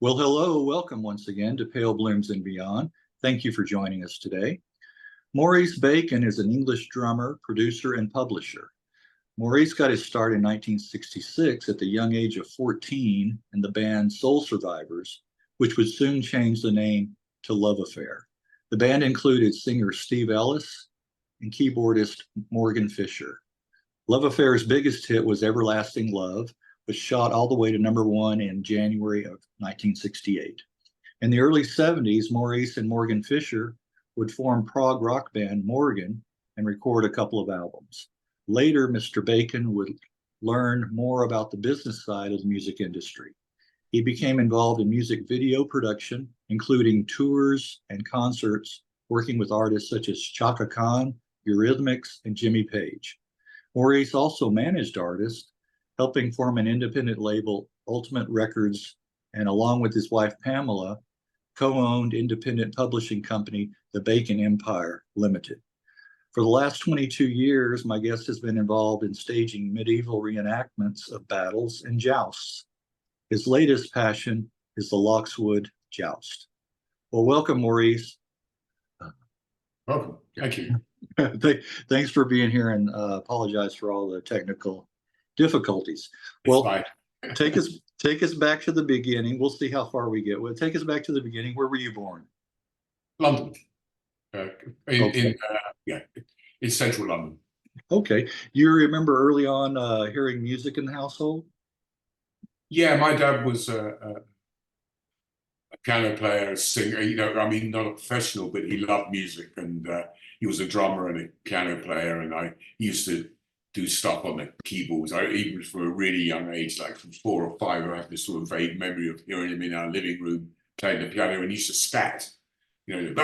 Well, hello, welcome once again to Pale Blooms and Beyond. Thank you for joining us today. Maurice Bacon is an English drummer, producer, and publisher. Maurice got his start in 1966 at the young age of 14 in the band Soul Survivors, which would soon change the name to Love Affair. The band included singer Steve Ellis and keyboardist Morgan Fisher. Love Affair's biggest hit was Everlasting Love, which shot all the way to #1 in January of 1968. In the early 70s, Maurice and Morgan Fisher would form prog rock band Morgan and record a couple of albums. Later, Mr. Bacon would learn more about the business side of the music industry. He became involved in music video production, including tours and concerts, working with artists such as Chaka Khan, Eurythmics, and Jimmy Page. Maurice also managed artists, helping form an independent label, Ultimate Records, and along with his wife Pamela, co-owned independent publishing company, the Bacon Empire Ltd. For the last 22 years, my guest has been involved in staging medieval reenactments of battles and jousts. His latest passion is the Loxwood Joust. Well, welcome, Maurice. Welcome. Thank you. Thanks for being here, and apologize for all the technical difficulties. Well, take us back to the beginning. We'll see how far we get. Well, take us back to the beginning. Where were you born? London. In central London. Okay. You remember early on hearing music in the household? Yeah, my dad was a piano player, a singer. I mean, not a professional, but he loved music, and he was a drummer and a piano player, and I used to do stuff on the keyboards. Even from a really young age, like from 4 or 5, I have this sort of vague memory of hearing him in our living room playing the piano, and he used to scat, like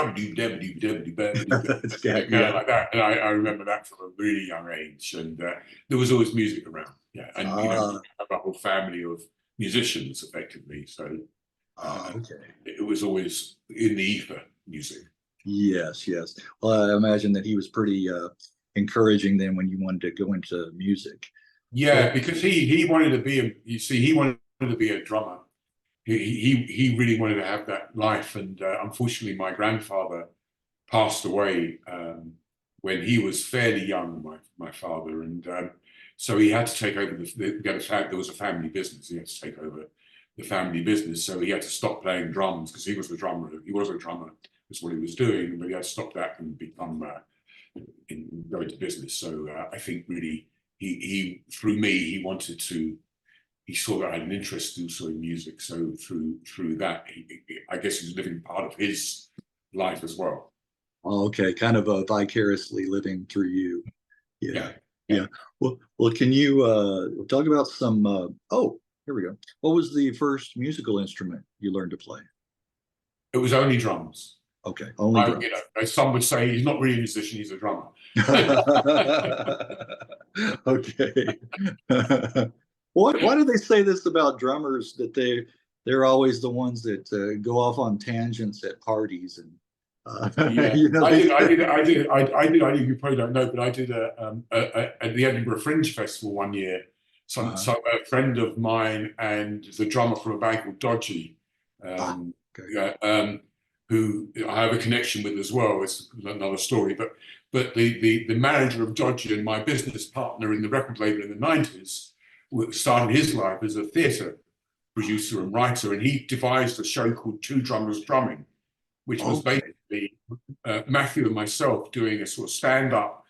that. And I remember that from a really young age, and there was always music around. Yeah, and we have a whole family of musicians, effectively. So it was always in the ether, music. Yes. Well, I imagine that he was pretty encouraging then when you wanted to go into music. Yeah, because he wanted to be he wanted to be a drummer. He really wanted to have that life, and unfortunately my grandfather passed away when he was fairly young, my father, and so he had to take over there was a family business. He had to take over the family business, so he had to stop playing drums because he was a drummer. That's what he was doing, but he had to stop that and become go into business. So I think really he through me, he saw that I had an interest also in music. So through that, I guess he was living part of his life as well. Okay, kind of vicariously living through you. Yeah. Well, can you talk about some? Oh, here we go. What was the first musical instrument you learned to play? It was only drums. Okay, only drums. Some would say he's not really a musician; he's a drummer. Okay. Why do they say this about drummers, that they're always the ones that go off on tangents at parties and yeah. You probably don't know, but I did at the Edinburgh Fringe Festival one year. So a friend of mine and the drummer from a band called Dodgy, who I have a connection with as well. It's another story, but the manager of Dodgy and my business partner in the record label in the 90s started his life as a theatre producer and writer, and he devised a show called Two Drummers Drumming, which was basically Matthew and myself doing a sort of stand-up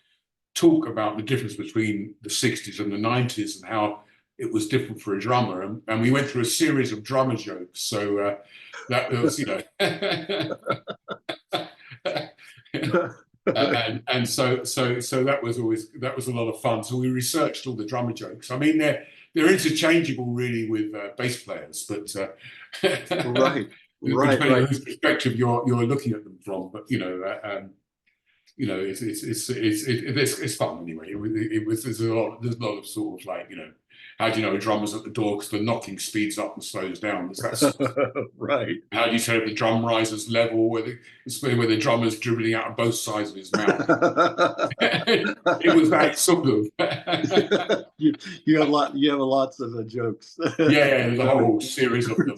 talk about the difference between the 60s and the 90s and how it was different for a drummer. And we went through a series of drummer jokes. So that was, and so that was a lot of fun. So we researched all the drummer jokes. I mean, they're interchangeable really with bass players, but right. Depending on whose perspective you're looking at them from, but it's fun anyway. There's a lot of sort of how do you know a drummer's at the door? Because the knocking speeds up and slows down. That's Right. how do you set up the drum risers level where the drummer's dribbling out of both sides of his mouth? It was that sort of. You have lots of jokes. Yeah, there's a whole series of them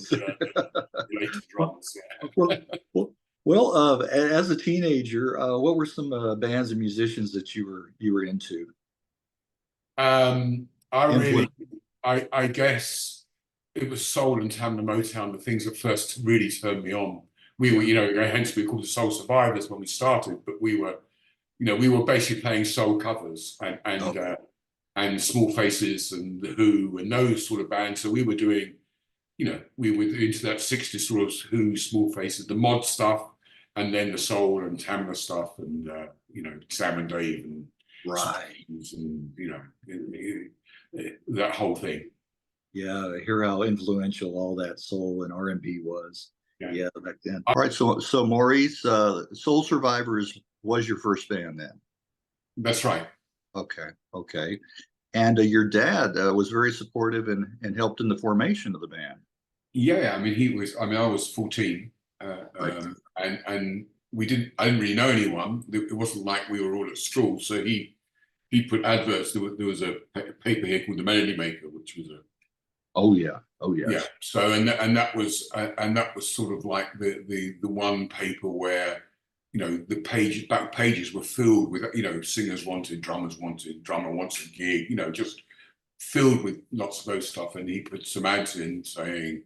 related to drums. Yeah. As a teenager, what were some bands and musicians that you were into? I guess it was soul and Tamla Motown, the things that first really turned me on. We were, hence we were called the Soul Survivors when we started, but we were basically playing soul covers and Small Faces and The Who and those sort of bands. So we were doing, we were into that 60s sort of Who, Small Faces, the mod stuff, and then the soul and Tamla stuff, and Sam and Dave and right, and that whole thing. Yeah, I hear how influential all that soul and R&B was. Yeah, back then. All right, so Maurice, Soul Survivors was your first band then? That's right. Okay. And your dad was very supportive and helped in the formation of the band. Yeah, I mean, I was 14, right. and I didn't really know anyone. It wasn't like we were all at school. So he put adverts. There was a paper here called The Melody Maker, which was a. Oh yeah. Yeah. So and that was sort of like the one paper where the back pages were filled with singers wanted, drummers wanted, drummer wants a gig, just filled with lots of those stuff. And he put some ads in saying,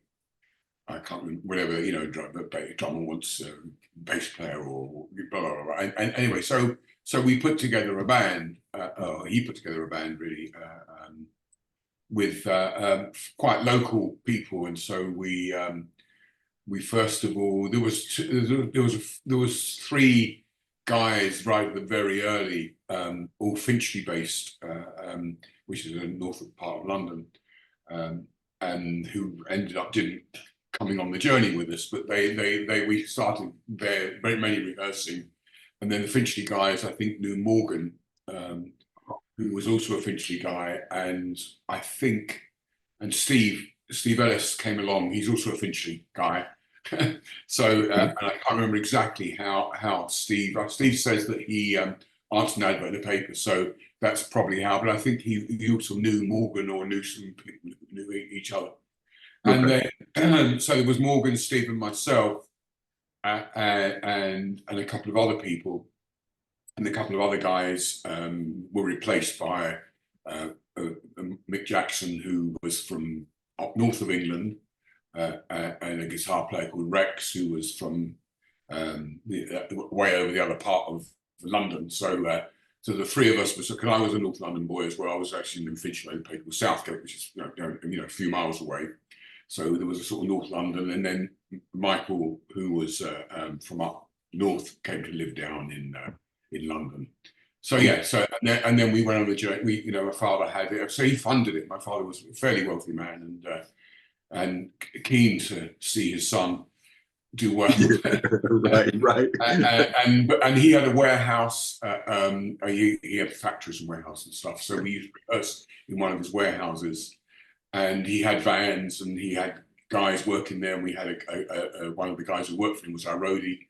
I can't remember, whatever, drummer wants a bass player or blah blah blah. And anyway, so we put together a band. He put together a band really. With quite local people, and so we first of all there was 3 guys right at the very early, all Finchley based, which is a north part of London, and who ended up coming on the journey with us, but we started there very many rehearsing, and then the Finchley guys I think knew Morgan. Who was also a Finchley guy, and Steve Ellis came along. He's also a Finchley guy. So and I can't remember exactly how Steve says that he answered an advert in the paper, so that's probably how. But I think he also knew Morgan or knew some people who knew each other. And then so there was Morgan, Steve, and myself, and a couple of other people. And a couple of other guys were replaced by Mick Jackson, who was from up north of England, and a guitar player called Rex, who was from way over the other part of London. So the 3 of us because I was a North London boy as well. I was actually in Finchley, a place called Southgate, which is a few miles away. So there was a sort of North London, and then Michael, who was from up north, came to live down in London. So yeah, and then we went on the journey. My father had it, so he funded it. My father was a fairly wealthy man and keen to see his son do well. right. And he had a warehouse. He had factories and warehouses and stuff. So we used to rehearse in one of his warehouses, and he had vans and he had guys working there. And we had one of the guys who worked for him was our roadie.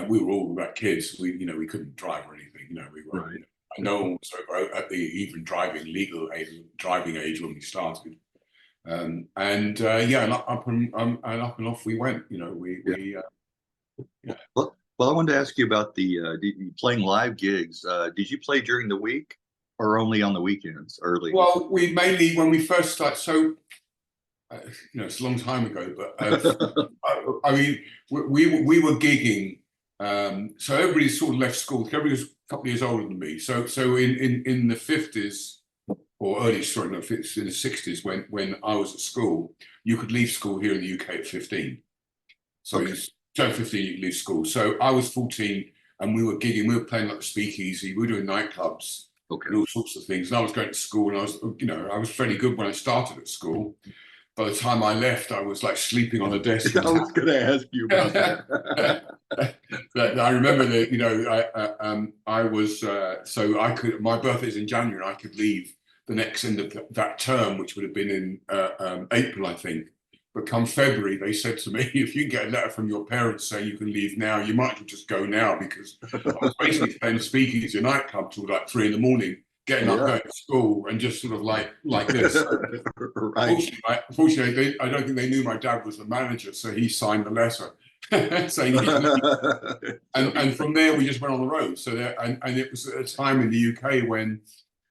We were all about kids. We couldn't drive or anything. We were. Right. No one was at the even legal driving age when we started. And up and off we went. Well, I wanted to ask you about playing live gigs. Did you play during the week or only on the weekends early? Well, we mainly when we first started. So. It's a long time ago, but I mean, we were gigging. So everybody sort of left school. Everybody was a couple of years older than me. So in the 50s or in the 60s when I was at school, you could leave school here in the UK at 15. So you turn 15, you could leave school. So I was 14, and we were gigging. We were playing like the Speakeasy. We were doing nightclubs. And all sorts of things. And I was going to school, and I was fairly good when I started at school. By the time I left, I was like sleeping on a desk. I was going to ask you about that. I remember that, I was, so I could, my birthday's in January, I could leave the next end of that term, which would have been in April, I think. But come February, they said to me, if you get a letter from your parents saying you can leave now, you might as well just go now, because I was basically playing speakeasy at a nightclub till like 3 in the morning, getting up, going to school, and just sort of like this. Right. Unfortunately, I don't think they knew my dad was the manager, so he signed the letter saying and from there we just went on the road. So there, and it was at a time in the UK when,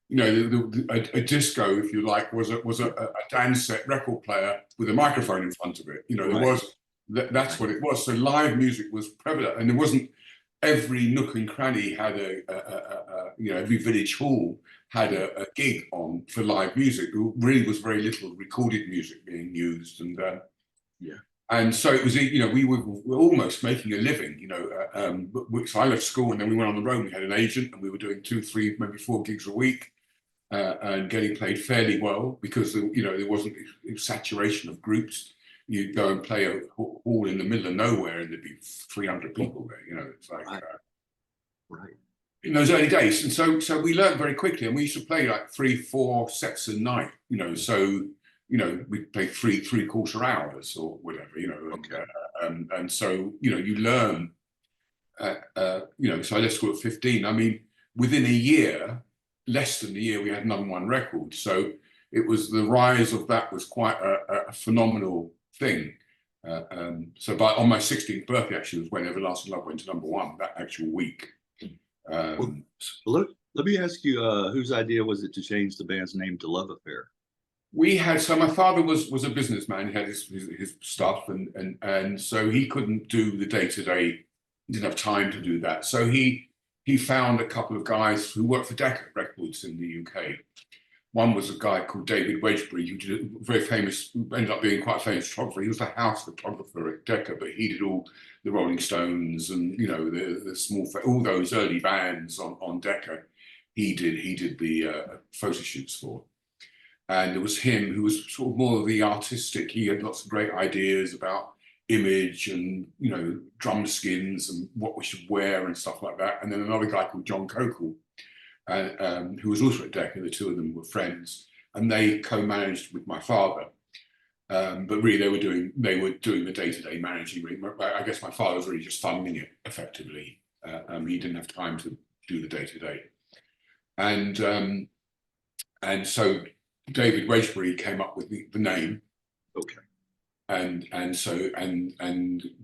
you know, a disco, if you like, was a dance set record player with a microphone in front of it. You know, there was that's what it was. So live music was prevalent, and there wasn't every nook and cranny had you know, every village hall had a gig on for live music. There really was very little recorded music being used, and and so it was, you know, we were almost making a living, you know. So I left school and then we went on the road. We had an agent and we were doing 2, 3, maybe 4 gigs a week, and getting paid fairly well, because, you know, there wasn't a saturation of groups. You'd go and play a hall in the middle of nowhere and there'd be 300 people there, you know. It's like, in those early days. And so we learned very quickly, and we used to play like 3, 4 sets a night, you know. So, you know, we played 3/4 hours or whatever, you know. And so, you know, you learn, you know. So I left school at 15. I mean, within a year, less than a year, we had #1 record. So it was, the rise of that was quite a phenomenal thing. So on my 16th birthday, actually, was when Everlasting Love went to #1, that actual week. Let me ask you, whose idea was it to change the band's name to Love Affair? We had, so my father was a businessman. He had his stuff, and so he couldn't do the day-to-day. He didn't have time to do that. So he found a couple of guys who worked for Decca Records in the UK. One was a guy called David Wedgbury, who did a very famous, ended up being quite a famous photographer. He was the house photographer at Decca, but he did all the Rolling Stones and, you know, the small, all those early bands on Decca. He did the photo shoots for. And it was him who was sort of more of the artistic. He had lots of great ideas about image and, you know, drum skins and what we should wear and stuff like that. And then another guy called John Cokel, who was also at Decca. The two of them were friends, and they co-managed with my father. But really, they were doing the day-to-day managing. I guess my father was really just funding it effectively. He didn't have time to do the day-to-day, and so David Wedgbury came up with the name. Okay. And so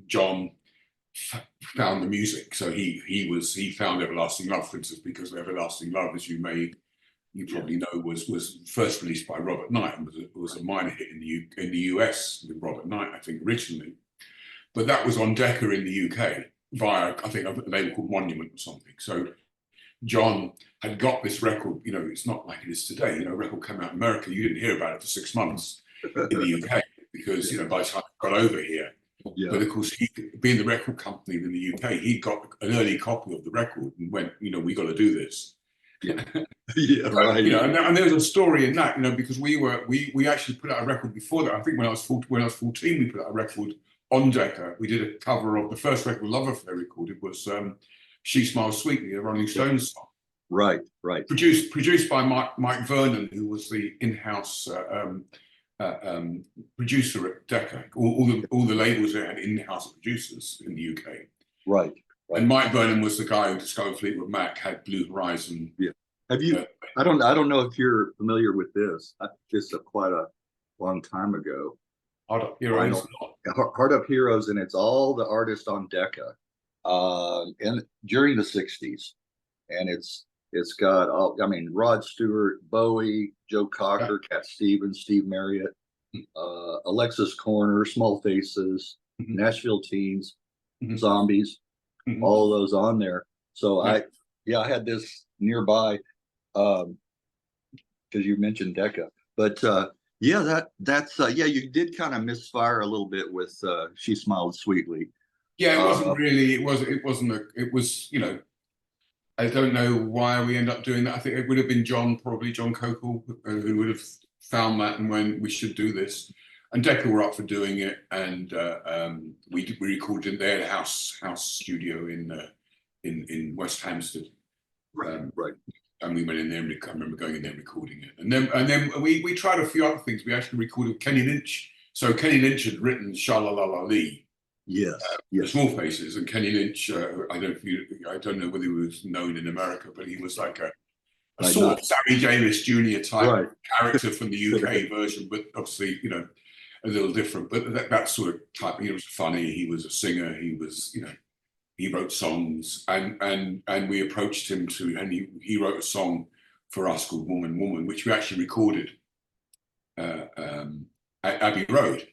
John found the music. So he found Everlasting Love, for instance, because Everlasting Love, as you probably know, was first released by Robert Knight, and was a minor hit in the US with Robert Knight, I think, originally. But that was on Decca in the UK via, I think, a label called Monument or something. So John had got this record. You know, it's not like it is today. You know, a record came out in America, you didn't hear about it for 6 months in the UK, because, you know, by the time it got over here. But of course, he, being the record company in the UK, he got an early copy of the record and went, you know, we got to do this. Right. You know, and there was a story in that, you know, because we actually put out a record before that. I think when I was 14, we put out a record on Decca. We did a cover of the first record Love Affair recorded was She Smiles Sweetly, a Rolling Stones song. Right. Produced by Mike Vernon, who was the in-house producer at Decca. All the labels there had in-house producers in the UK. Right. And Mike Vernon was the guy who discovered Fleetwood Mac, had Blue Horizon. Yeah. Have you? I don't know if you're familiar with this. This is quite a long time ago. Heart Up Heroes. Heart Up Heroes, and it's all the artists on Decca, and during the '60s, and it's got all. I mean, Rod Stewart, Bowie, Joe Cocker, Cat Stevens, Steve Marriott, Alexis Corner, Small Faces, Nashville Teens, Zombies, all of those on there. So I had this nearby, because you mentioned Decca, but that's you did kind of misfire a little bit with She Smiled Sweetly. Yeah, it wasn't really. It was, you know, I don't know why we end up doing that. I think it would have been probably John Cokel, who would have found that and when we should do this. And Decca were up for doing it, and we recorded in their house studio in West Hampstead. Right. And and we went in there, and I remember going in there and recording it. And then we tried a few other things. We actually recorded Kenny Lynch. So Kenny Lynch had written Sha La La La Lee, Yes. The Small Faces, and Kenny Lynch. I don't know whether he was known in America, but he was like a sort of Sammy Davis Jr. type character from the UK version, but obviously, you know, a little different. But that sort of type. He was funny. He was a singer. He was, you know, he wrote songs, and we approached him and he wrote a song for us called Woman Woman, which we actually recorded at Abbey Road.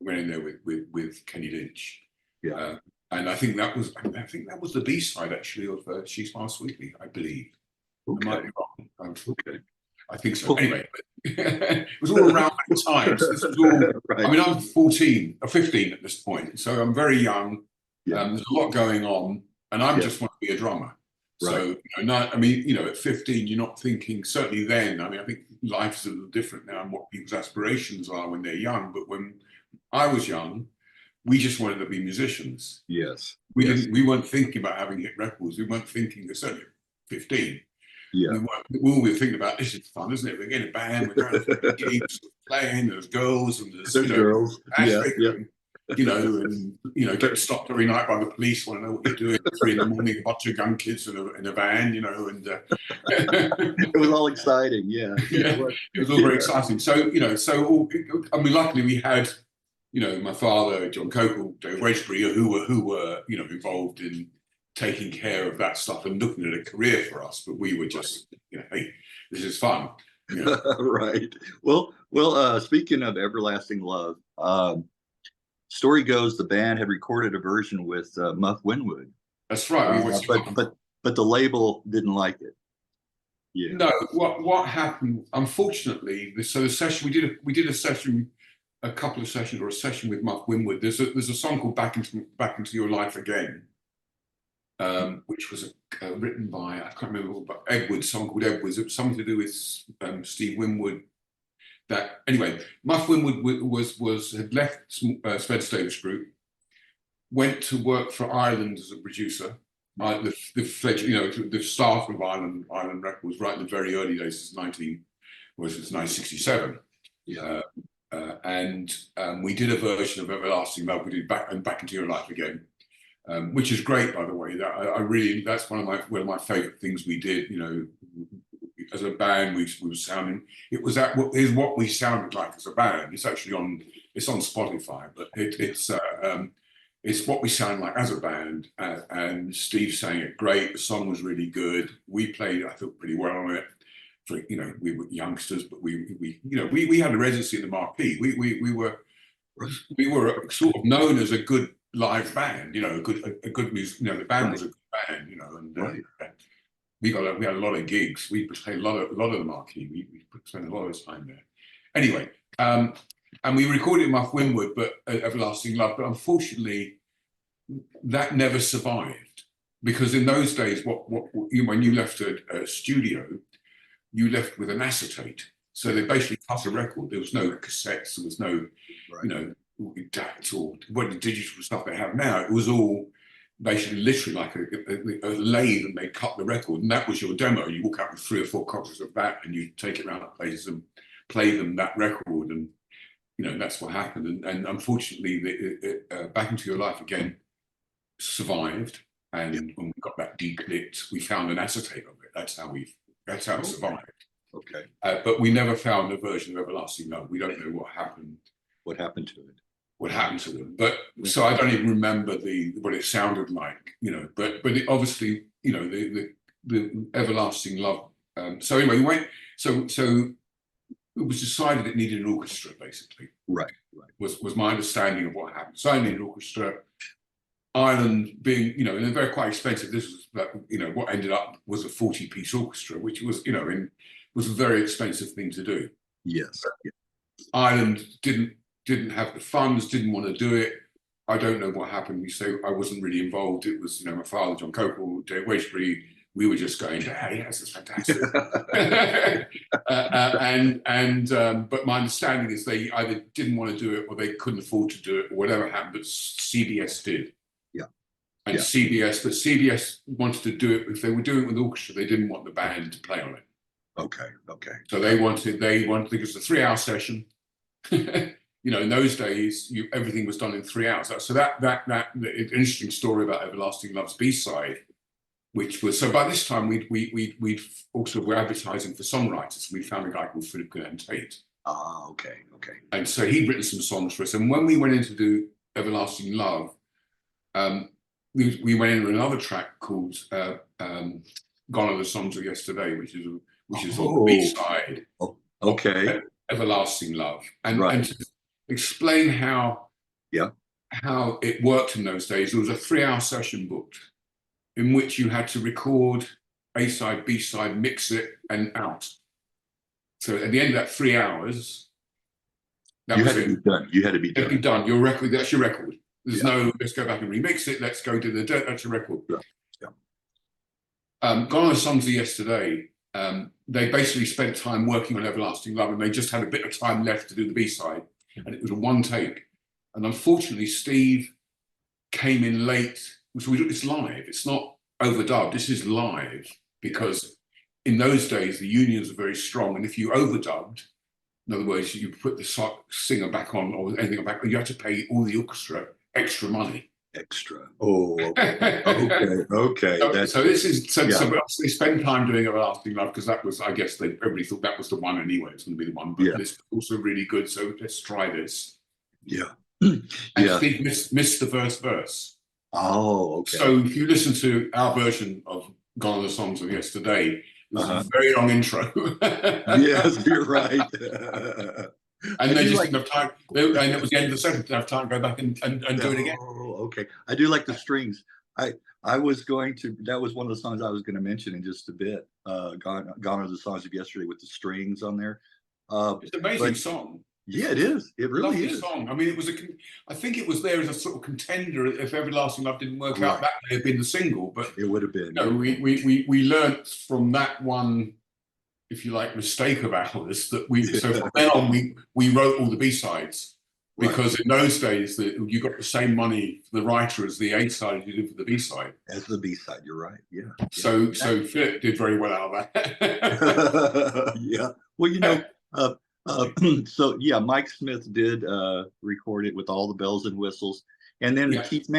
Went in there with Kenny Lynch. Yeah. And I think that was the B-side actually of She Smiles Sweetly, I believe. Okay. I might be wrong. Okay. I think so. Anyway, it was all around that time. So this was all, I mean, I'm 14 or 15 at this point, so I'm very young. There's a lot going on, and I just want to be a drummer. So, you know, I mean, you know, at 15, you're not thinking, certainly then, I mean, I think life's a little different now and what people's aspirations are when they're young. But when I was young, we just wanted to be musicians. Yes. We weren't thinking about having hit records. We weren't thinking, certainly 15. Yeah. We were thinking about, this is fun, isn't it? We're getting a band, we're going to gigs, playing, there's girls, and there's girls. You know, and you know, get stopped every night by the police, want to know what you're doing at 3 in the morning, a bunch of young kids in a van, you know, and it was all exciting, it was all very exciting. So, you know, I mean, luckily we had, you know, my father, John Cokel, Dave Wedgbury, who were, you know, involved in taking care of that stuff and looking at a career for us. But we were just, you know, hey, this is fun. You know? Right. Well, speaking of Everlasting Love, story goes the band had recorded a version with Muff Winwood. That's right. But the label didn't like it. Yeah. No. What happened? Unfortunately, so the session we did a session, a couple of sessions, or a session with Muff Winwood. There's a song called Back into Your Life Again, which was written by, I can't remember, but Edwards, song called Edwards. It was something to do with Steve Winwood. That anyway, Muff Winwood had left Spence Davis Group, went to work for Ireland as a producer, the start of Ireland Records, right in the very early days, since 1967. Yeah. And we did a version of Everlasting Love. We did Back into Your Life Again, which is great, by the way. That that's one of my favorite things we did. You know, as a band, we were sounding. Is what we sounded like as a band. It's actually on Spotify, but it's what we sound like as a band. And Steve sang it great. The song was really good. We played, I thought, pretty well on it. For, you know, we were youngsters, but we had a residency in the Marquee. We were sort of known as a good live band. You know, a good music. You know, the band was a good band. You know, and we had a lot of gigs. We played a lot of the Marquee. We spent a lot of time there. Anyway, and we recorded Muff Winwood, but Everlasting Love. But unfortunately, that never survived, because in those days, when you left a studio, you left with an acetate. So they basically cut a record. There was no cassettes. There was no, you know, DACs or what the digital stuff they have now. It was all basically literally like a lathe, and they cut the record, and that was your demo. You walk out with 3 or 4 copies of that, and you take it around places and play them that record, and you know, that's what happened. And unfortunately, Back into Your Life Again survived, and when we got that declipped, we found an acetate of it. That's how it survived. Okay. But we never found a version of Everlasting Love. We don't know what happened. What happened to it? What happened to them? But so I don't even remember what it sounded like. You know. But it obviously, you know, the Everlasting Love. So anyway, we went. So it was decided it needed an orchestra, basically. Right. Was my understanding of what happened. So I needed an orchestra. Ireland being, you know, and they're quite expensive. This was, you know, what ended up was a 40-piece orchestra, which was, you know, was a very expensive thing to do. Yes. Ireland didn't have the funds, didn't want to do it. I don't know what happened. So I wasn't really involved. It was, you know, my father, John Cokel, Dave Wedgbury. We were just going, hey, this is fantastic. But my understanding is they either didn't want to do it, or they couldn't afford to do it, or whatever happened. But CBS did. and Yeah. CBS, but CBS wanted to do it. If they were doing it with orchestra, they didn't want the band to play on it. Okay. Okay. So they wanted because it's a 3-hour session. In those days, everything was done in 3 hours. So that interesting story about Everlasting Love's B-side, which was, so by this time we'd also were advertising for songwriters. We found a guy called Philip Glenn Tate. Ah, okay. Okay. And so he'd written some songs for us. And when we went in to do Everlasting Love, we went in with another track called Gone Are the Songs of Yesterday, which is on the B-side. Oh, okay. Everlasting Love. And to explain how it worked in those days, there was a 3-hour session booked in which you had to record A-side, B-side, mix it, and out. So at the end of that 3 hours, You had to be done. You had to be It'd be done. Your record, that's your record. There's no, let's go back and remix it, let's go do the dirt, that's your record. Gone Are the Songs of Yesterday, they basically spent time working on Everlasting Love, and they just had a bit of time left to do the B-side, and it was a one take. And unfortunately, Steve came in late. So it's live, it's not overdubbed, this is live, because in those days, the unions were very strong, and if you overdubbed, in other words, you put the singer back on or anything back, you had to pay all the orchestra extra money. Extra. Oh, okay. Okay. So this is so they spend time doing Everlasting Love because that was, I guess, everybody thought that was the one anyway. It's going to be the one, but this is also really good. So let's try this. Yeah. And Steve missed the first verse. Oh, okay. So if you listen to our version of Gone Are the Songs of Yesterday, it's a very long intro. Yes, you're right. And they just didn't have time. And it was the end of the session. Didn't have time to go back and do it again. Oh, okay. I do like the strings. I was going to. That was one of the songs I was going to mention in just a bit. Gone Are the Songs of Yesterday with the strings on there. It's an amazing song. Yeah, it is. It really Lovely is. Song. I mean, it was I think it was there as a sort of contender. If Everlasting Love didn't work out, that may have been the single. But it would have been. We learnt from that one, if you like, mistake of ours that so from then on we wrote all the B-sides because in those days you got the same money for the writer as the A-side you did for the B-side. As the B-side, you're right. Yeah. So Philip did very well out of that. Yeah. Well, so Mike Smith did record it with all the bells and whistles, and then Keith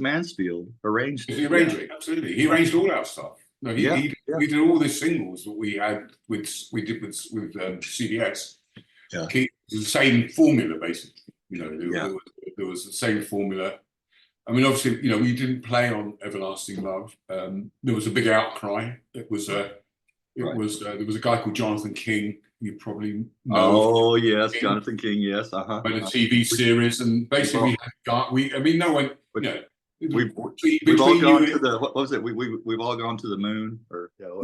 Mansfield arranged it. He arranged it, absolutely. He arranged all our stuff. No, he did all the singles that we did with CBS. Yeah. It was the same formula basically. There was the same formula. I mean, obviously, we didn't play on Everlasting Love. There was a big outcry. There was a guy called Jonathan King. You probably know. Oh yes, King. Jonathan King. Yes, And a TV series, and basically no one. We've all gone to the what was it? We've all gone to the moon, or Between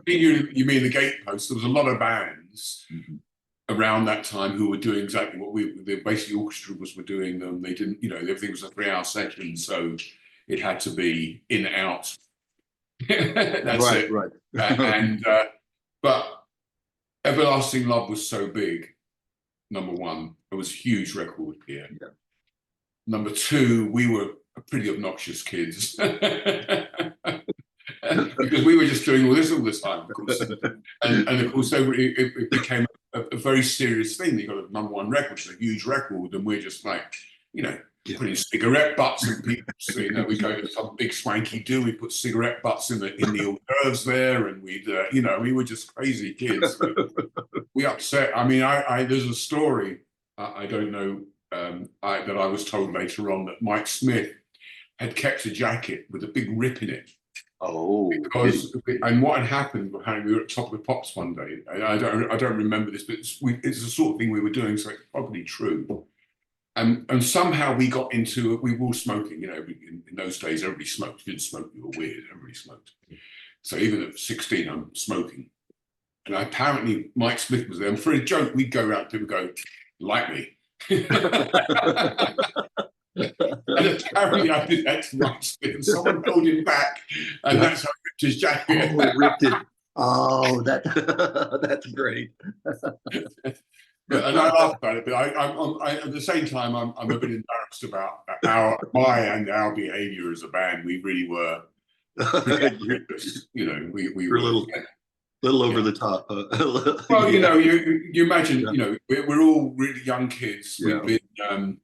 you mean the Gatepost? There was a lot of bands around that time who were doing exactly what basically orchestras were doing them. They didn't, everything was a 3-hour session, so it had to be in and out. That's it. Right. But Everlasting Love was so big. Number one, it was a huge record here. Yeah. Number two, we were pretty obnoxious kids because we were just doing all this time, of course. And of course, it became a very serious thing. You got a number one record, it's a huge record, and we're just like, putting cigarette butts in people. So, we go to some big swanky do. We put cigarette butts in the hors d'oeuvres there, and we were just crazy kids. We upset. I mean, there's a story. I don't know that I was told later on that Mike Smith had kept a jacket with a big rip in it. Oh, and what had happened? We were at Top of the Pops one day. I don't remember this, but it's the sort of thing we were doing, so it's probably true. And somehow we got into it. We were all smoking, in those days, everybody smoked. If you didn't smoke, you were weird. Everybody smoked. So even at 16, I'm smoking. And apparently Mike Smith was there. And for a joke, we'd go around, people go, like me. And apparently I did that to Mike Smith. And someone pulled him back. And that's how he ripped his jacket. Oh, it ripped it. Oh, that's great. And I laugh about it, but at the same time, I'm a bit embarrassed about my and our behaviour as a band. We really were, you know, we You're were little over the top. Well, you Yeah. know, you imagine, Yeah. you know, we're all really young kids. Yeah. We've been,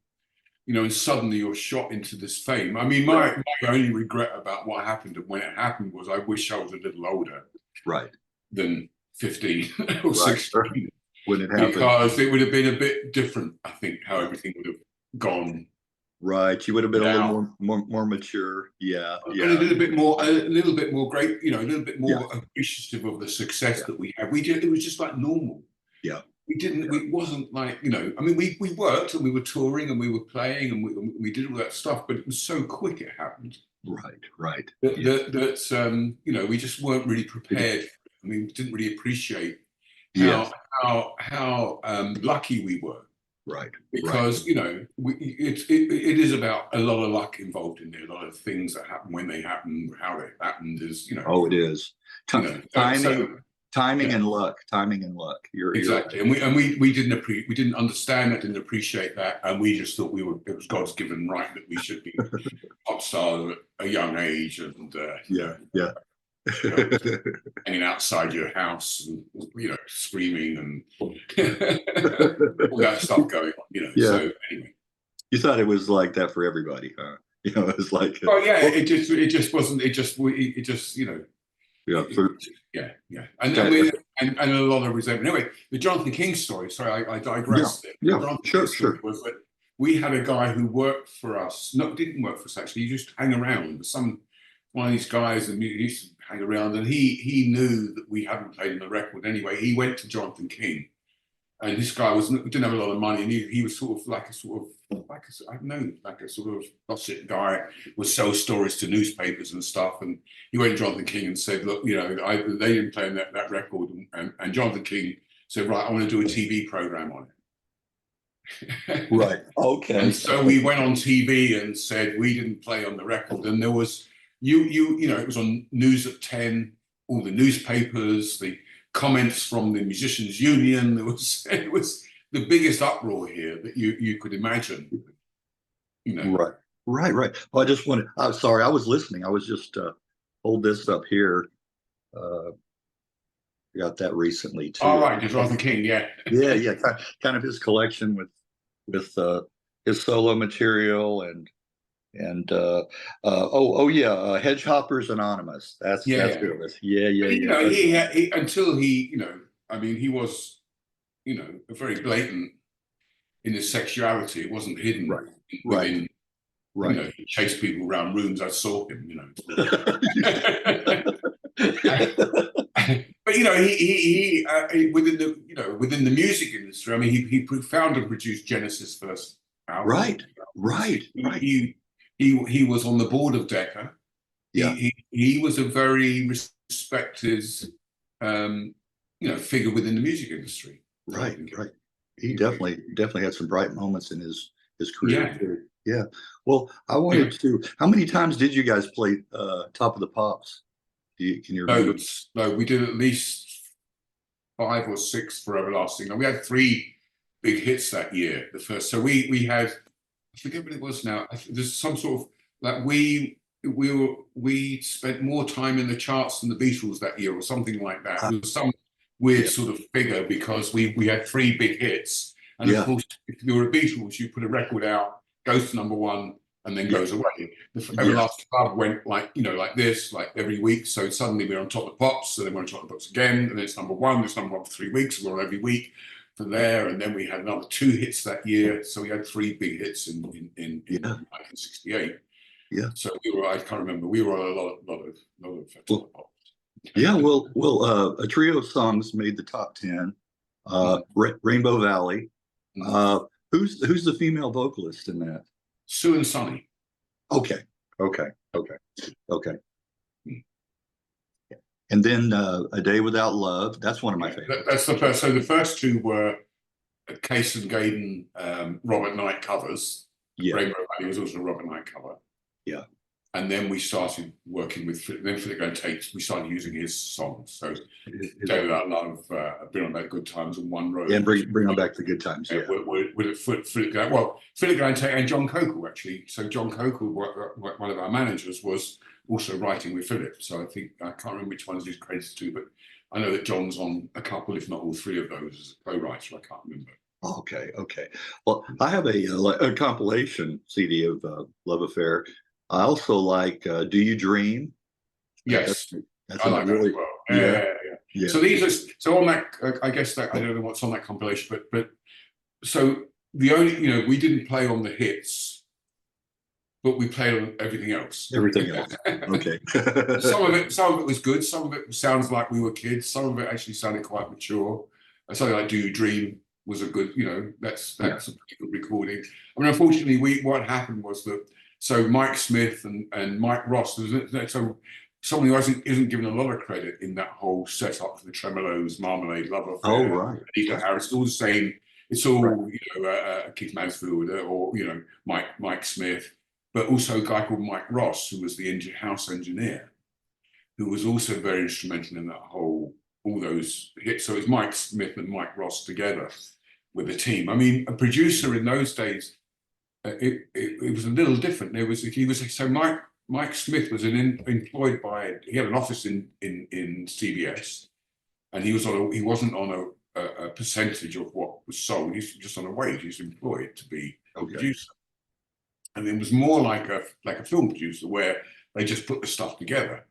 you know, and suddenly you're shot into this fame. I mean, Right. my only regret about what happened and when it happened was I wish I was a little older Right. than 15 or 16. When it happened. Because it would have been a bit different, I think, how everything would have gone. Right. You would have been now. a little more mature. Yeah. And Yeah. a little bit more great, you know, a little bit more appreciative of the success that we had. It was just like normal. Yeah. It wasn't like, you know, I mean, we worked and we were touring and we were playing and we did all that stuff, but it was so quick it happened. Right. That you know, we just weren't really prepared. I mean, we didn't really appreciate how lucky we were. Right. Because you know, it is about a lot of luck involved in there. A lot of things that happen when they happen, how they happened is, you know. Oh, it is. Timing and luck. You're exactly, and we didn't understand that, didn't appreciate that, and we just thought it was God's given right that we should be pop stars at a young age, and hanging outside your house and, you know, screaming and all that stuff going on, you know. Yeah. So anyway, you thought it was like that for everybody, huh? You know, it was like. Oh yeah, it just wasn't. It just you know. Yeah. And a lot of resentment. Anyway, the Jonathan King story. Sorry, I digressed. Yeah. Sure. Was that we had a guy who worked for us. No, didn't work for us actually. He just hang around. One of these guys, and he used to hang around, and he knew that we hadn't played in the record anyway. He went to Jonathan King, and this guy didn't have a lot of money, and he was sort of like a I don't know, like a sort of gossip guy, would sell stories to newspapers and stuff. And he went to Jonathan King and said, look, you know, they didn't play in that record, and Jonathan King said, right, I want to do a TV program on it. Right. Okay. And so we went on TV and said we didn't play on the record, and there was. You know, it was on News at 10, all the newspapers, the comments from the Musicians Union. It was the biggest uproar here that you could imagine. You know. Right. Well, I just wanted. I'm sorry, I was listening. I was just hold this up here. Got that recently too. Oh, right, Jonathan King, yeah. Yeah. Kind of his collection with his solo material and Hedgehoppers Anonymous. That's who it was. Yeah. You know, he until he, you know, I mean, he was, you know, very blatant in his sexuality. It wasn't hidden. Right. You know, he chased people around rooms. I saw him. You know. But you know, he within the music industry. I mean, he founded and produced Genesis' first album. Right. He was on the board of Decca. Yeah. He was a very respected, you know, figure within the music industry. Right. He definitely had some bright moments in his career. Yeah. Well, I wanted to. How many times did you guys play Top of the Pops? Can you remember? No, we did at least 5 or 6 for Everlasting. And we had 3 big hits that year. The first, so we had, I forget what it was now. There's some sort of like we spent more time in the charts than the Beatles that year, or something like that. It was some weird sort of figure because we had 3 big hits, and of course, if you were a Beatles, you put a record out, goes to #1, and then goes away. The Everlasting Love went like, you know, like this, like every week. So suddenly we're on Top of the Pops, so then we're on Top of the Pops again, and then it's #1. It's #1 for 3 weeks. We're on every week for there, and then we had another 2 hits that year. So we had 3 big hits in 1968. Yeah. So I can't remember. We were on a lot of Top of the Pops. Yeah. Well, a trio of songs made the top 10. Rainbow Valley. Who's the female vocalist in that? Sue and Sonny. Okay. And then A Day Without Love. That's one of my favorites. That's the first. So the first 2 were Case and Gaydon, Robert Knight covers. Yeah. Rainbow Valley was also a Robert Knight cover. Yeah. And then we started working with Philip Glenn Tate. We started using his songs. So Day Without Love, Been on That Good Times, and One Road. And bring on back the good times. Yeah. With Philip Glenn Tate and John Cockle, actually. So John Cockle, one of our managers, was also writing with Philip. So I can't remember which ones he's credited to, but I know that John's on a couple, if not all three of those as a co-writer. I can't remember. Okay. Well, I have a compilation CD of Love Affair. I also like Do You Dream? Yes, that's I like really, that as well. Yeah. So these are on that. I guess that I don't know what's on that compilation, but so the only we didn't play on the hits, but we played on everything else. Everything else. Okay. Some of it was good. Some of it sounds like we were kids. Some of it actually sounded quite mature. Something like Do You Dream was a good. That's a pretty good recording. I mean, unfortunately, what happened was that. So Mike Smith and Mike Ross, so someone who isn't given a lot of credit in that whole setup for the Tremolos, Marmalade, Love Affair, oh right, Anita Harris, it's all the same. It's all Keith Mansfield or Mike Smith, but also a guy called Mike Ross, who was the house engineer, who was also very instrumental in that all those hits. So it's Mike Smith and Mike Ross together with the team. I mean, a producer in those days. It was a little different. Mike Smith was employed by. He had an office in CBS, and he wasn't on a percentage of what was sold. He's just on a wage. He's employed to be a producer, and it was more like a film producer where they just put the stuff together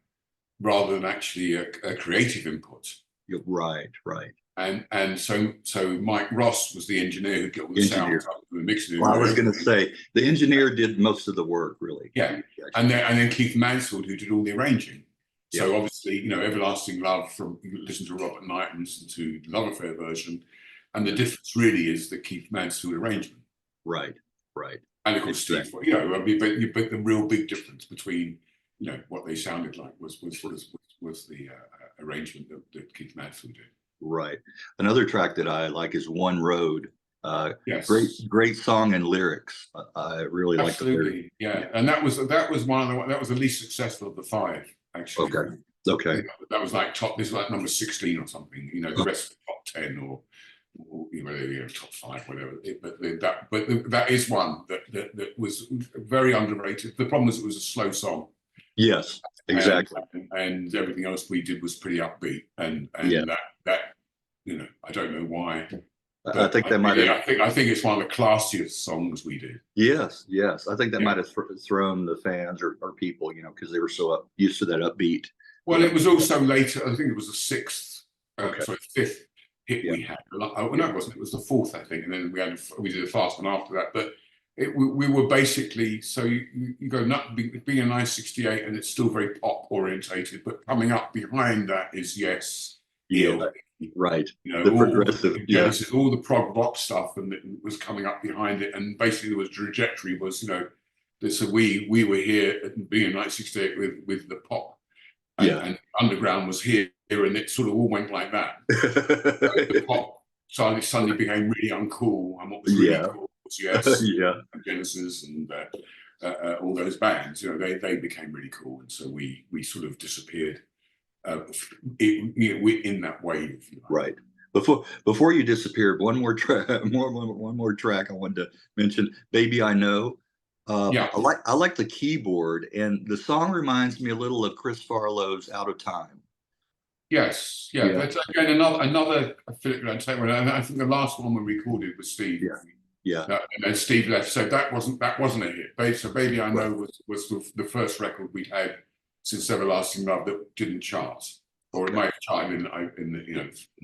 rather than actually a creative input. Right. And so Mike Ross was the engineer who got all the sound up and the mixing. Well, I was going to say the engineer did most of the work, really. Yeah, and then Keith Mansfield who did all the arranging. So obviously, Everlasting Love you listen to Robert Knight and listen to the Love Affair version, and the difference really is the Keith Mansfield arrangement. Right. And of course, Steve. But the real big difference between what they sounded like was the arrangement that Keith Mansfield did. Right. Another track that I like is One Road. Yes. Great song and lyrics. I really like the lyrics. Yeah. And that was the least successful of the five, actually. Okay. That was like this was like number 16 or something. The rest of the top 10 or top 5, whatever. But that is one that was very underrated. The problem is it was a slow song. Yes, exactly. And everything else we did was pretty upbeat, and that I don't know why. I think that might have. I think it's one of the classiest songs we did. Yes. I think that might have thrown the fans or people, because they were so used to that upbeat. Well, it was also later. I think it was the 6th, fifth hit we had. No, it wasn't. It was the 4th, I think, and then we did a fast one after that. But we were basically you go being a 968 and it's still very pop orientated, but coming up behind that is right. The progressive, this is all the prog rock stuff, and it was coming up behind it, and basically the trajectory was so we were here at being a 968 with the pop, and underground was here, and it sort of all went like that. The pop suddenly became really uncool, and what was really cool. Genesis and all those bands, they became really cool, and so we sort of disappeared in that wave. Right. Before you disappeared, one more track I wanted to mention. Baby I Know. I like the keyboard, and the song reminds me a little of Chris Farlow's Out of Time. Yes, that's again another Philip Glenn Tate one, and I think the last one we recorded was Steve. And then Steve left, so that wasn't a hit. So Baby I Know was the first record we'd had since Everlasting Love that didn't chart, or it might have charted in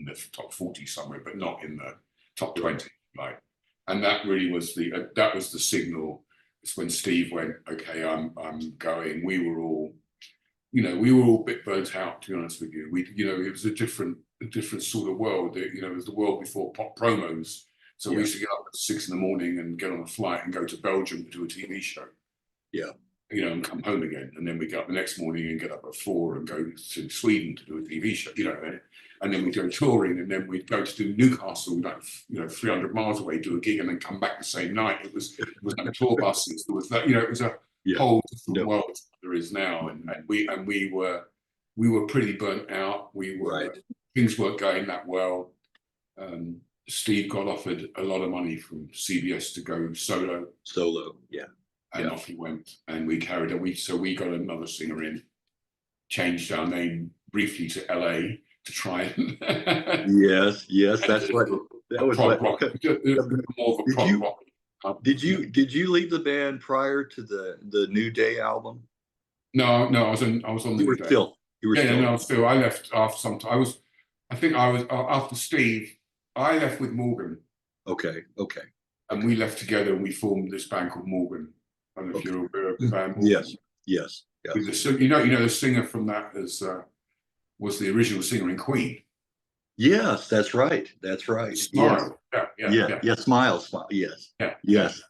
the top 40 somewhere, but not in the top 20. And that really was the signal. It's when Steve went, okay, I'm going. We were all a bit burnt out, to be honest with you. It was a different sort of world. It was the world before pop promos. So we used to get up at 6 a.m. and get on a flight and go to Belgium to do a TV show. And come home again. And then we get up the next morning and get up at 4 and go to Sweden to do a TV show, and then we'd go touring, and then we'd go to do Newcastle, 300 miles away, do a gig, and then come back the same night. It was like tour buses. There was that, it was a whole different world there is now, and we were pretty burnt out. We were Right. Things weren't going that well. Steve got offered a lot of money from CBS to go solo. Solo, yeah. And off he went, and we carried on. So we got another singer in, changed our name briefly to LA to try and Yes, that's what that was. prog What, rock, more of a prog rock. did you leave the band prior to the New Day album? No, I was on the You were New Day. still. I left after some time. I think I was after Steve. I left with Morgan. Okay. And we left together, and we formed this band called Morgan. I don't know if you're aware of the band. Morgan. Yes. With you know, the singer from that was the original singer in Queen. Yes, that's right. Smile. Yeah. Smile. Yes. Yes.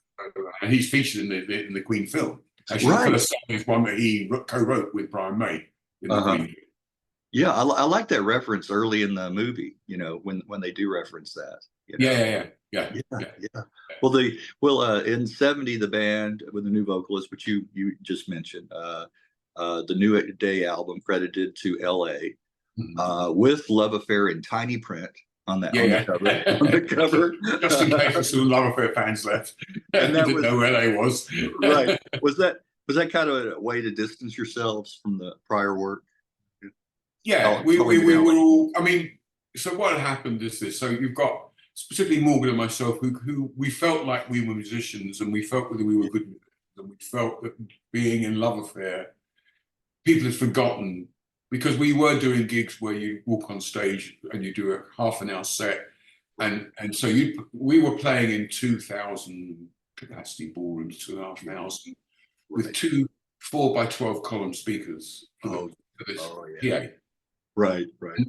And he's featured in the Queen film. Actually, Right. the first song is one that he co-wrote with Brian May in the Queen. Yeah, I like that reference early in the movie. You know, when they do reference that. You know? Yeah. Well, in '70, the band with the new vocalist, which you just mentioned, the New Day album credited to LA, with Love Affair in tiny print on the cover. Just in case there's some Love Affair fans left, and that didn't know where LA was. Right. Was that kind of a way to distance yourselves from the prior work? Yeah, we were all. I mean, so what had happened is this. So you've got specifically Morgan and myself, who we felt like we were musicians, and we felt that we were good musicians, and we felt that being in Love Affair, people had forgotten, because we were doing gigs where you walk on stage and you do a half-an-hour set, and so we were playing in 2,000 capacity ballrooms, 2,500, with two 4x12 column speakers for this PA. Right.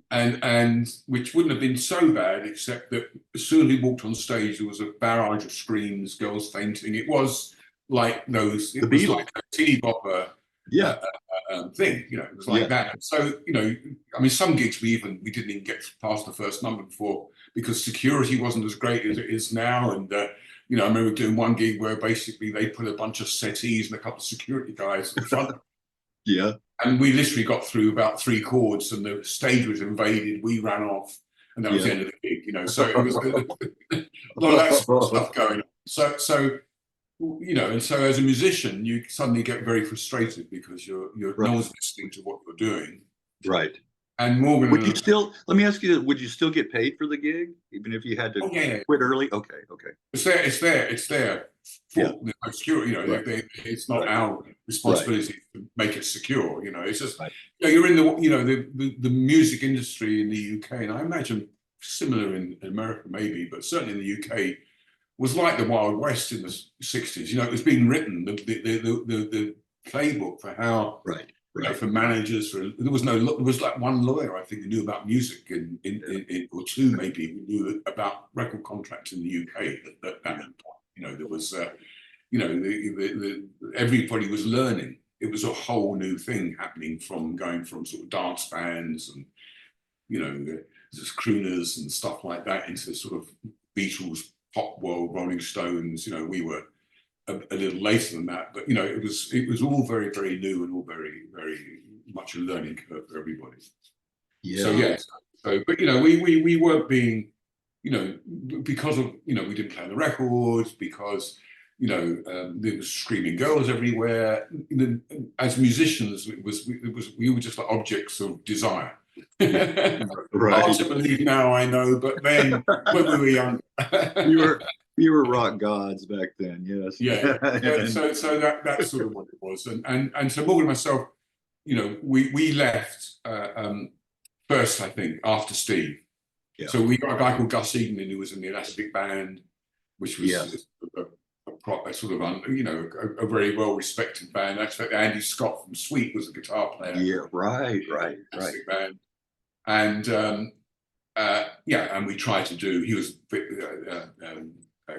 And which wouldn't have been so bad, except that as soon as we walked on stage, there was a barrage of screams, girls fainting. It was like those. It was like a teeny bopper thing. You know, it was like that. So I mean, some gigs we didn't even get past the first number before, because security wasn't as great as it is now. And I remember doing one gig where basically they put a bunch of settees and a couple of security guys in front. Yeah. And we literally got through about 3 chords, and the stage was invaded. We ran off, and that was the end of the gig. So it was a lot of that sort of stuff going on. So and so as a musician, you suddenly get very frustrated because you're no one's listening to what you're doing. Right. And Morgan, would you still? Let me ask you: would you still get paid for the gig, even if you had to quit early? Okay. It's there. There's no security. It's not our responsibility to make it secure. It's just you're in the music industry in the UK, and I imagine similar in America maybe, but certainly in the UK was like the Wild West in the 60s. It was being written, the playbook for how. Right. For managers, there was like one lawyer I think who knew about music, or two maybe who knew about record contracts in the UK at that point. There was, everybody was learning. It was a whole new thing happening, going from sort of dance bands and just crooners and stuff like that into sort of Beatles, pop world, Rolling Stones. We were a little later than that, but it was all very, very new and all very, very much a learning curve for everybody. But we weren't being, because of we didn't play on the records, because there was screaming girls everywhere. As musicians, we were just like objects of desire. Hard to believe now, I know, but then when we were young, you were rock gods back then, yes. So that's sort of what it was, and so Morgan and myself, we left first, I think, after Steve. So we got a guy called Gus Eden who was in the Elastic Band, which was a sort of a very well respected band. Actually, Andy Scott from Sweet was a guitar player. Yeah, right. Band. And and we tried to do. He was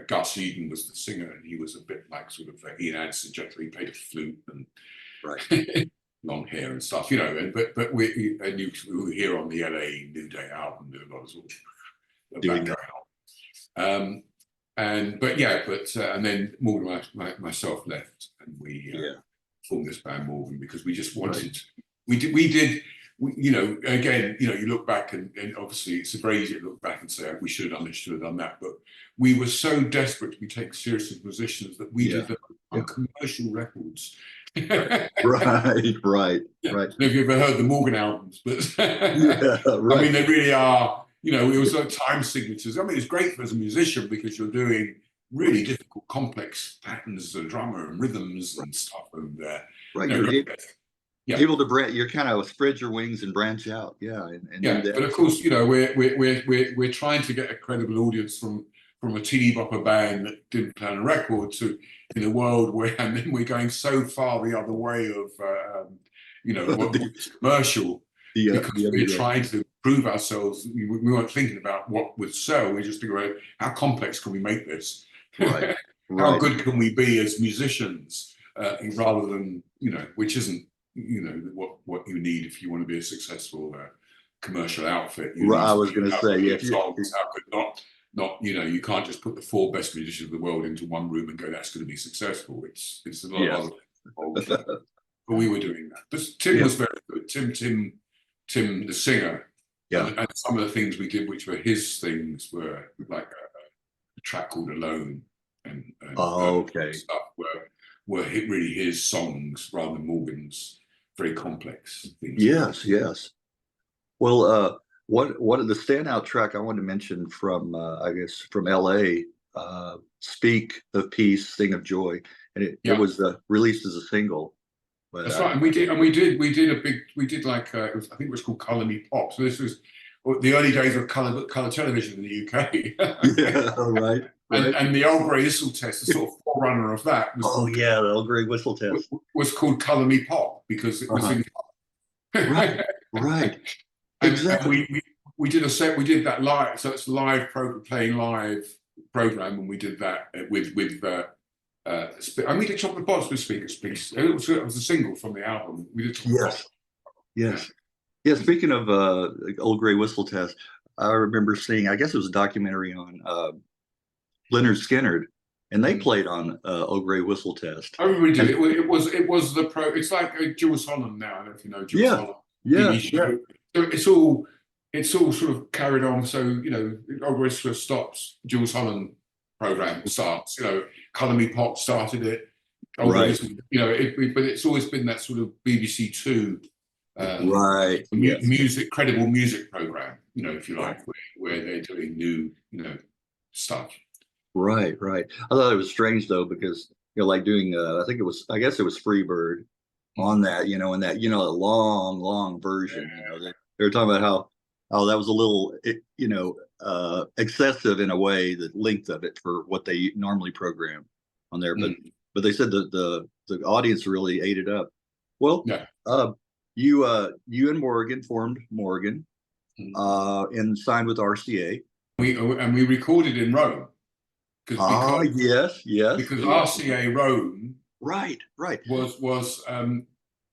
Gus Eden was the singer, and he was a bit like sort of Ian Anderson, he played a flute and long hair and stuff, but we were here on the LA New Day album. There was a lot of sort of that going on. And then Morgan and myself left, and we form this band, Morgan, because we just wanted. You know, again, you know, you look back and obviously it's very easy to look back and say, we should have done this, should have done that. But we were so desperate to be taken seriously as musicians that we did them on commercial records. Right. If you ever heard the Morgan albums, but I right. mean, they really are, you know, it was like time signatures. I mean, it's great for as a musician because you're doing really difficult, complex patterns as a drummer and rhythms and stuff. And you're able to branch. You're kind of spread your wings and branch out. And but of course, you know, we're trying to get a credible audience from a teeny bopper band that didn't plan a record to in a world where, and then we're going so far the other way of, you know, what was commercial because we're trying to prove ourselves. We weren't thinking about what would sell. We're just thinking about how complex can we make this? How good can we be as musicians, rather than, you know, which isn't, you know, what you need if you want to be a successful commercial outfit. I was going to say, songs, how could not, you know, you can't just put the 4 best musicians of the world into one room and go, that's going to be successful. It's a lot of other but we were doing that. But Tim was very good. Tim, the singer, and some of the things we did, which were his things, were like a track called Alone and stuff were really his songs rather than Morgan's very complex things. Yes. Well, one of the standout track I wanted to mention from I guess from LA, Speak of Peace, Sing of Joy, and it was released as a single. But, that's right, and we did like I think it was called Color Me Pop. So this was the early days of color television in the UK. Right. And the Old Grey Whistle Test, the sort of forerunner of that, was the Old Grey Whistle Test was called Color Me Pop because it was in pop. Right. Exactly. And we did a set. We did that live. So it's live playing live program, and we did that with and we did Chocolate Box with Speakers Peace. It was a single from the album. We did Yes. Speaking of Old Grey Whistle Test, I remember seeing. I guess it was a documentary on Leonard Skinner, and they played on Old Grey Whistle Test. I remember we did. It was the pro. It's like Jules Holland now. I don't know if you know Jules Holland. So it's all sort of carried on. So, you know, Old Grey Whistle stops, Jules Holland program starts. You know, Colour Me Pop started it. You know, but it's always been that sort of BBC Two, credible music program. You know, if you like, where they're doing new, you know, stuff. Right. I thought it was strange though because you know, like doing I guess it was Freebird on that, you know, and that, you know, a long version. You know, they were talking about how that was a little, you know, excessive in a way, the length of it for what they normally program on there. But they said the audience really ate it up. Well, you and Morgan formed Morgan and signed with RCA. We recorded in Rome. Yes. Because RCA Rome, right, was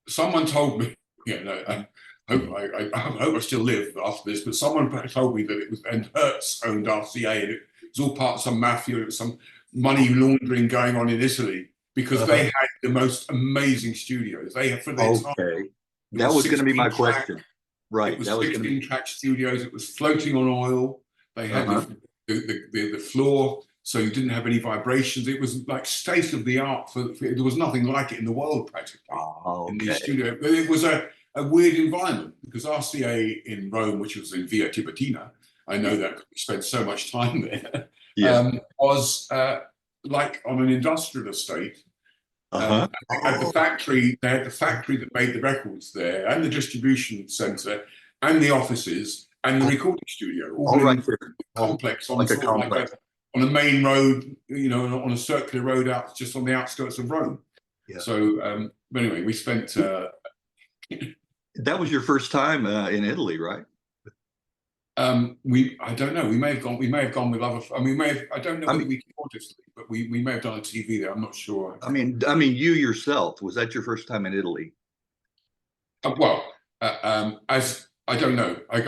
someone told me. I hope I still live after this. But someone told me that it was, and Hertz owned RCA, and it was all part of some mafia. It was some money laundering going on in Italy because they had the most amazing studios. They had for their time. That was going to be my question. Right, it was 16-track studios. It was floating on oil. They had the floor. So you didn't have any vibrations. It was like state of the art. There was nothing like it in the world practically in the studio. But it was a weird environment because RCA in Rome, which was in Via Tiburtina, I know that we spent so much time there, was like on an industrial estate. They had the factory. They had the factory that made the records there, and the distribution centre, and the offices, and the recording studio. All in complex on on a main road, you know, on a circular road out just on the outskirts of Rome. So, but anyway, we spent. That was your first time in Italy, right? I don't know. We may have gone with other. I mean, I don't know whether we consciously, but we may have done a TV there. I'm not sure. I mean, you yourself, was that your first time in Italy? As I don't know. I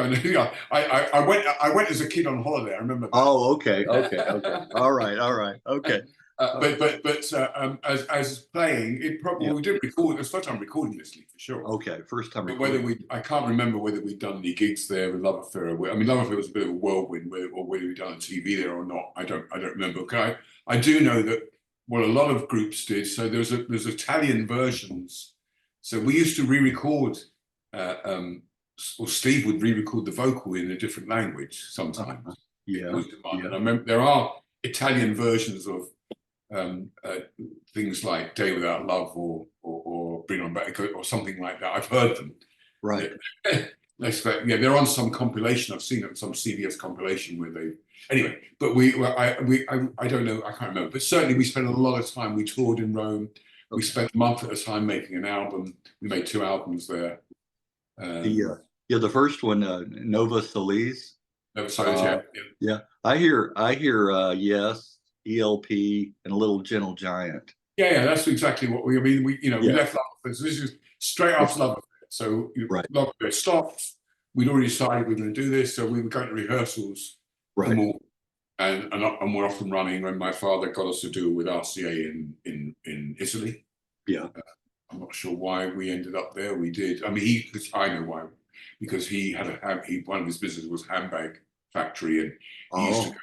went as a kid on holiday. I remember that. Oh, okay. All right. Okay. as playing, it probably we did record. It was first time recording this for sure. Okay, first time. But whether I can't remember whether we'd done any gigs there with Love Affair. I mean, Love Affair was a bit of a whirlwind, or whether we'd done a TV there or not. I don't remember. I do know that what a lot of groups did. So there's Italian versions. So we used to re-record, or Steve would re-record the vocal in a different language sometimes. Yeah. And I remember there are Italian versions of things like Day Without Love or Bring On Back or something like that. I've heard them. Right. They're on some compilation. I've seen it on some CBS compilation where they. Anyway, but I don't know. I can't remember. But certainly we spent a lot of time. We toured in Rome. Okay. We spent a month at a time making an album. We made 2 albums there. The first one, Nova Solis. Yeah. I hear Yes, ELP, and a Little Gentle Giant. Yeah, that's exactly what we mean. We left Love Affair. So this is straight after Love Affair. So Love Affair stopped. We'd already decided we were going to do this, so we were going to rehearsals. Right. And we're off and running when my father got us to do it with RCA in Italy. Yeah. I'm not sure why we ended up there. We did. I mean, I know why. Because he had one of his businesses was handbag factory, and he used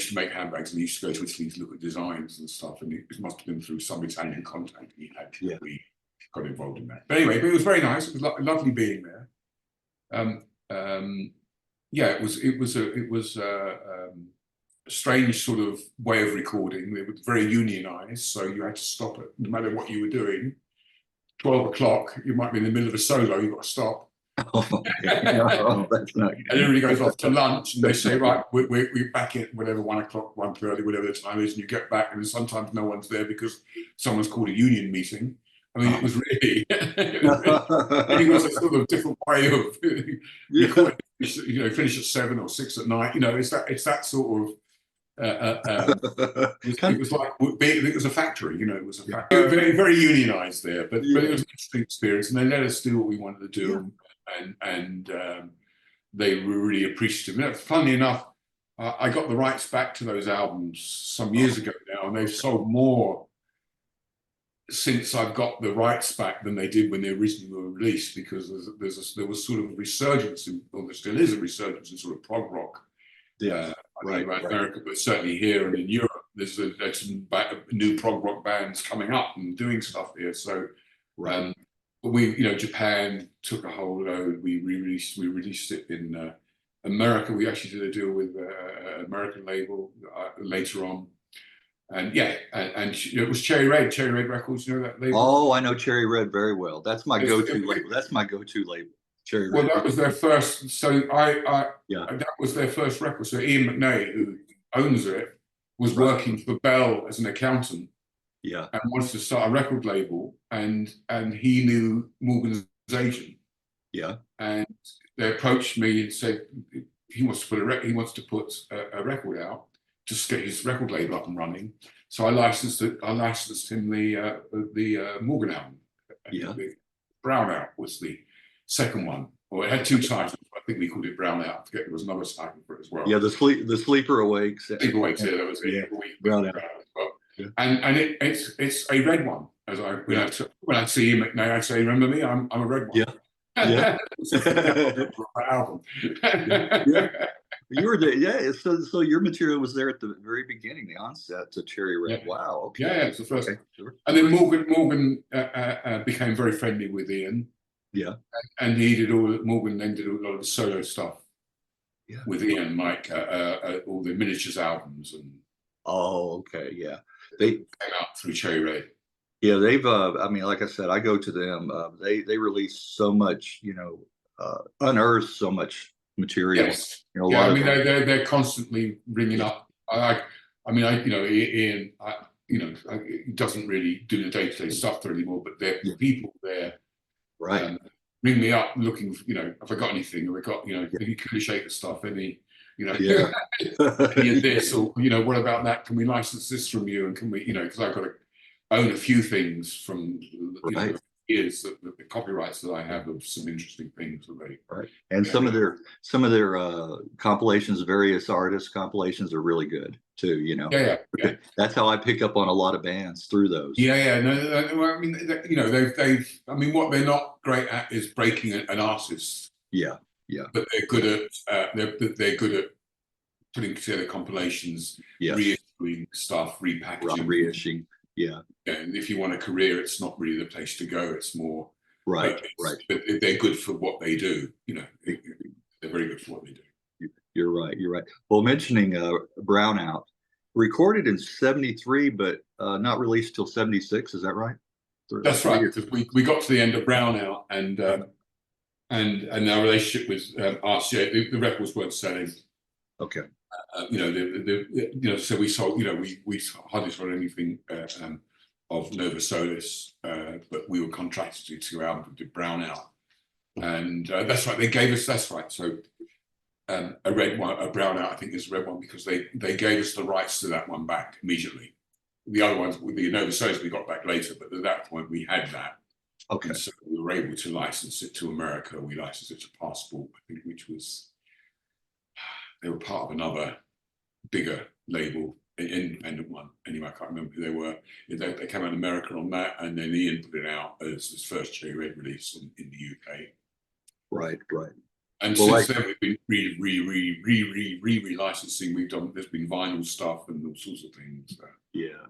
to make handbags, and he used to go to Italy to look at designs and stuff, and it must have been through some Italian contact he had. We got involved in that. But anyway, it was very nice. It was lovely being there. It was a strange sort of way of recording. It was very unionized, so you had to stop it no matter what you were doing. 12 o'clock, you might be in the middle of a solo, you've got to stop. That's not. And everybody goes off to lunch, and they say, right, we're back at whatever 1 o'clock, 1:30, whatever the time is, and you get back, and sometimes no one's there because someone's called a union meeting. I mean, it was really, it was a sort of different way of recording. Finish at 7 or 6 at night. It's that sort of. It was like it was a factory. It was a factory. Very, very unionized there, but it was an interesting experience, and they let us do what we wanted to do. And they were really appreciative. Funnily enough, I got the rights back to those albums some years ago now, and they've sold more since I've got the rights back than they did when they originally were released, because there was sort of a resurgence, or there still is a resurgence in sort of prog rock. Yeah, around America, but certainly here and in Europe, there's some new prog rock bands coming up and doing stuff here. So, Japan took a whole load. We released it in America. We actually did a deal with an American label later on, and it was Cherry Red Records. You know that label? Oh, I know Cherry Red very well. That's my go-to label. That's my go-to label. Cherry Red. Well, that was their first. So that was their first record. So Ian McNay, who owns it, was working for Bell as an accountant. Yeah. And wanted to start a record label, and he knew Morgan's agent. Yeah. And they approached me and said he wants to put a record out, just get his record label up and running. So I licensed him the Morgan album. Yeah. Brown Out was the second one. Well, it had 2 titles. I think we called it Brown Out. I forget, there was another title for it as well. Yeah, the Sleeper Awakes. Sleeper Awakes. Yeah, that was it. Yeah. Brown Out. Yeah. And it's a red one. As when I see him at night, I say, "Remember me? I'm a red one." Yeah. Album. You were there. So your material was there at the very beginning, the onset to Cherry Red. Yeah. Wow. Okay. Yeah, it's the first. Okay, sure. And then Morgan became very friendly with Ian. Yeah. And Morgan then did a lot of the solo stuff with Ian, like all the miniatures albums and. Oh, okay, yeah. They came out through Cherry Red. Yeah, they've. I mean, like I said, I go to them. They release so much, unearth so much material. Yes. They're constantly bringing up. Ian. He doesn't really do the day-to-day stuff there anymore, but there are people there. Right. Ring me up looking for, have I got anything? Have I got, any cooler stuff? Any this, or what about that? Can we license this from you? And can we, because I've got to own a few things from years that the copyrights that I have of some interesting things already. Right. And some of their compilations, various artists compilations are really good too, you know. Yeah. That's how I pick up on a lot of bands through those. Yeah. No, I mean, you know, they've. I mean, what they're not great at is breaking an artist. Yeah. But they're good at they're good at putting together compilations, Yes. reissuing stuff, repackaging, reissuing. Yeah. And if you want a career, it's not really the place to go. It's more right. But they're good for what they do. You know, they're very good for what they do. You're right. Well, mentioning Brownout, recorded in '73, but not released till '76. Is that right? That's right. Because we got to the end of Brownout, and our relationship with RCA, the records weren't selling. Okay. You know, so we sold. You know, we hardly sold anything of Nova Solis, but we were contracted to go out and do Brownout, and that's right. They gave us. That's right. So a red one, a Brownout, I think is a red one, because they gave us the rights to that one back immediately. The other ones, the Nova Solis, we got back later, but at that point we had that. Okay. And so we were able to license it to America. We licensed it to Passport, I think, which was, they were part of another bigger label, an independent one. Anyway, I can't remember who they were. They came out in America on that, and then Ian put it out as his first Cherry Red release in the UK. Right. And since then, we've been re-licensing. There's been vinyl stuff and all sorts of things. Yeah.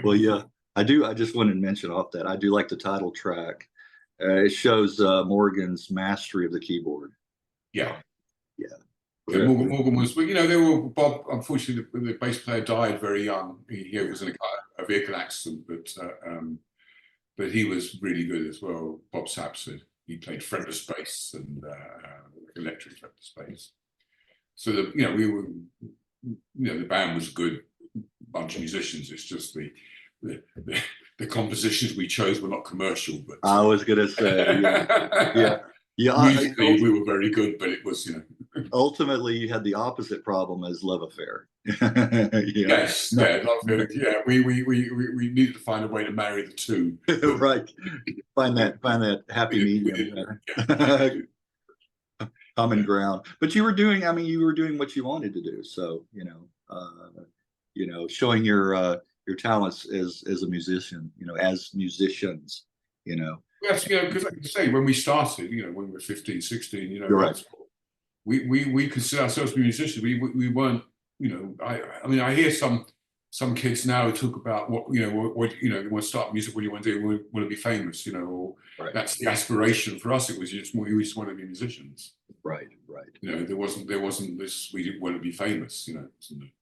Well, yeah. I just wanted to mention off that I do like the title track. It shows Morgan's mastery of the keyboard. Yeah. Morgan was, you know, they were Bob. Unfortunately, the bass player died very young. He was in a vehicle accident, but he was really good as well. Bob Sapson. He played fretless bass and electric fretless bass. So the band was a good bunch of musicians. It's just the compositions we chose were not commercial. But I was gonna say, yeah. Musically, we were very good, but it was, you know. Ultimately, you had the opposite problem as Love Affair. Yes, Love Affair. Yeah, we needed to find a way to marry the two. Right. Find that happy medium. Common ground. But you were doing what you wanted to do. So, showing your talents as a musician, as musicians, Yes, because like you say, when we started, when we were 15, 16, You're right. We consider ourselves musicians. We weren't, I mean, I hear some kids now talk about what they want to start music, what do you want to do? We want to be famous, or right. That's the aspiration for us. It was just we just want to be musicians. Right. There wasn't this, we didn't want to be famous,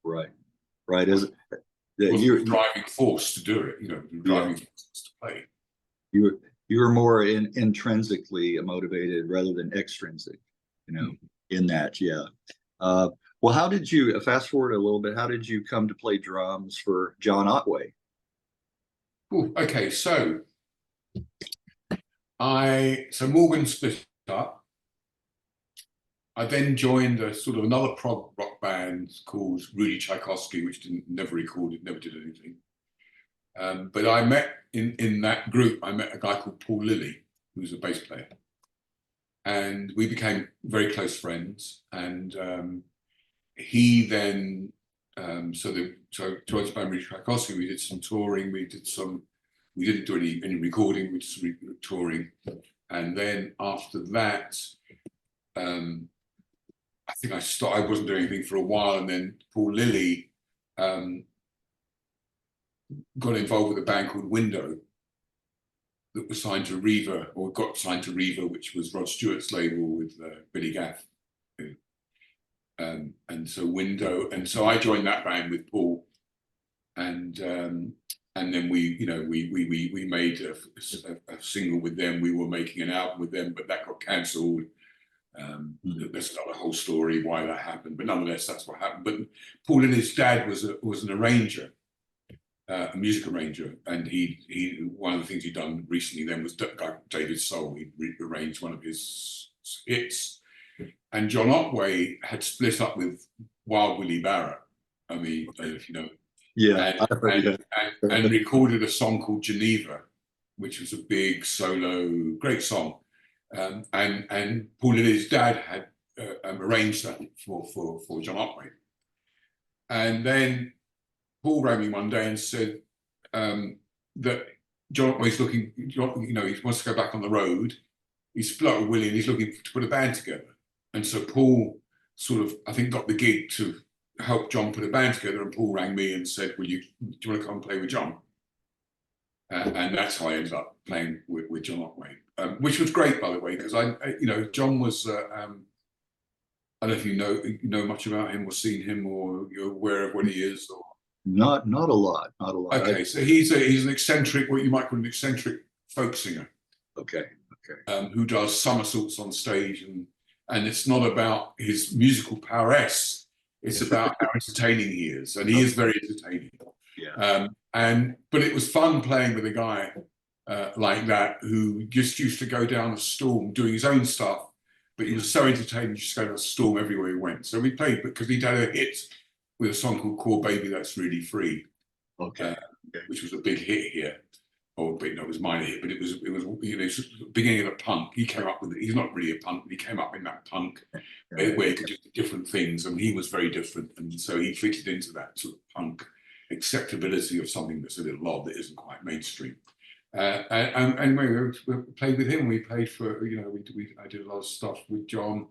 Right. As you're the driving force to do it, the driving force to play. You were more intrinsically motivated rather than extrinsic, in that, yeah. Well, how did you, fast forward a little bit, how did you come to play drums for John Otway? Ooh, okay, so Morgan split up. I then joined a sort of another prog rock band called Rudy Tchaikovsky, which never recorded, never did anything. But I met in that group, I met a guy called Paul Lilly, who was a bass player. And we became very close friends. And he then, so joined the band Rudy Tchaikovsky, we did some touring, we didn't do any recording, we just touring. And then after that, I think I wasn't doing anything for a while, and then Paul Lilly got involved with a band called Window that was signed to Riva, or got signed to Riva, which was Rod Stewart's label with Billy Gaff. And so Window, and so I joined that band with Paul, and then we made a single with them. We were making an album with them, but that got cancelled. That's not a whole story why that happened, but nonetheless, that's what happened. But Paul and his dad was an arranger, a music arranger, and he one of the things he'd done recently then was David Soul. He arranged one of his hits, and John Otway had split up with Wild Willie Barrett. I mean, if you know, yeah, and recorded a song called Geneva, which was a big solo, great song. And Paul Lilly's dad had arranged that for John Otway. And then Paul rang me one day and said that John Otway's looking, he wants to go back on the road. He's split up with Willie and he's looking to put a band together. And so Paul sort of, I think, got the gig to help John put a band together. And Paul rang me and said, do you want to come and play with John? And that's how I ended up playing with John Otway, which was great, by the way, because John was, I don't know if you know much about him or seen him or you're aware of what he is. Or... Not a lot. Okay, so he's an eccentric, what you might call an eccentric folk singer. Okay. Who does somersaults on stage, and it's not about his musical prowess. It's about how entertaining he is, and he is very entertaining. Yeah. But it was fun playing with a guy like that who just used to go down a storm doing his own stuff, but he was so entertaining, just go down a storm everywhere he went. So we played because he'd had a hit with a song called "Core Baby That's Really Free," which was a big hit here. Or no, it was minor hit, but it was beginning of the punk. He came up with it. He's not really a punk, but he came up in that punk where he could do different things, and he was very different, and so he fitted into that sort of punk acceptability of something that's a little odd that isn't quite mainstream. And we played with him. We played for I did a lot of stuff with John,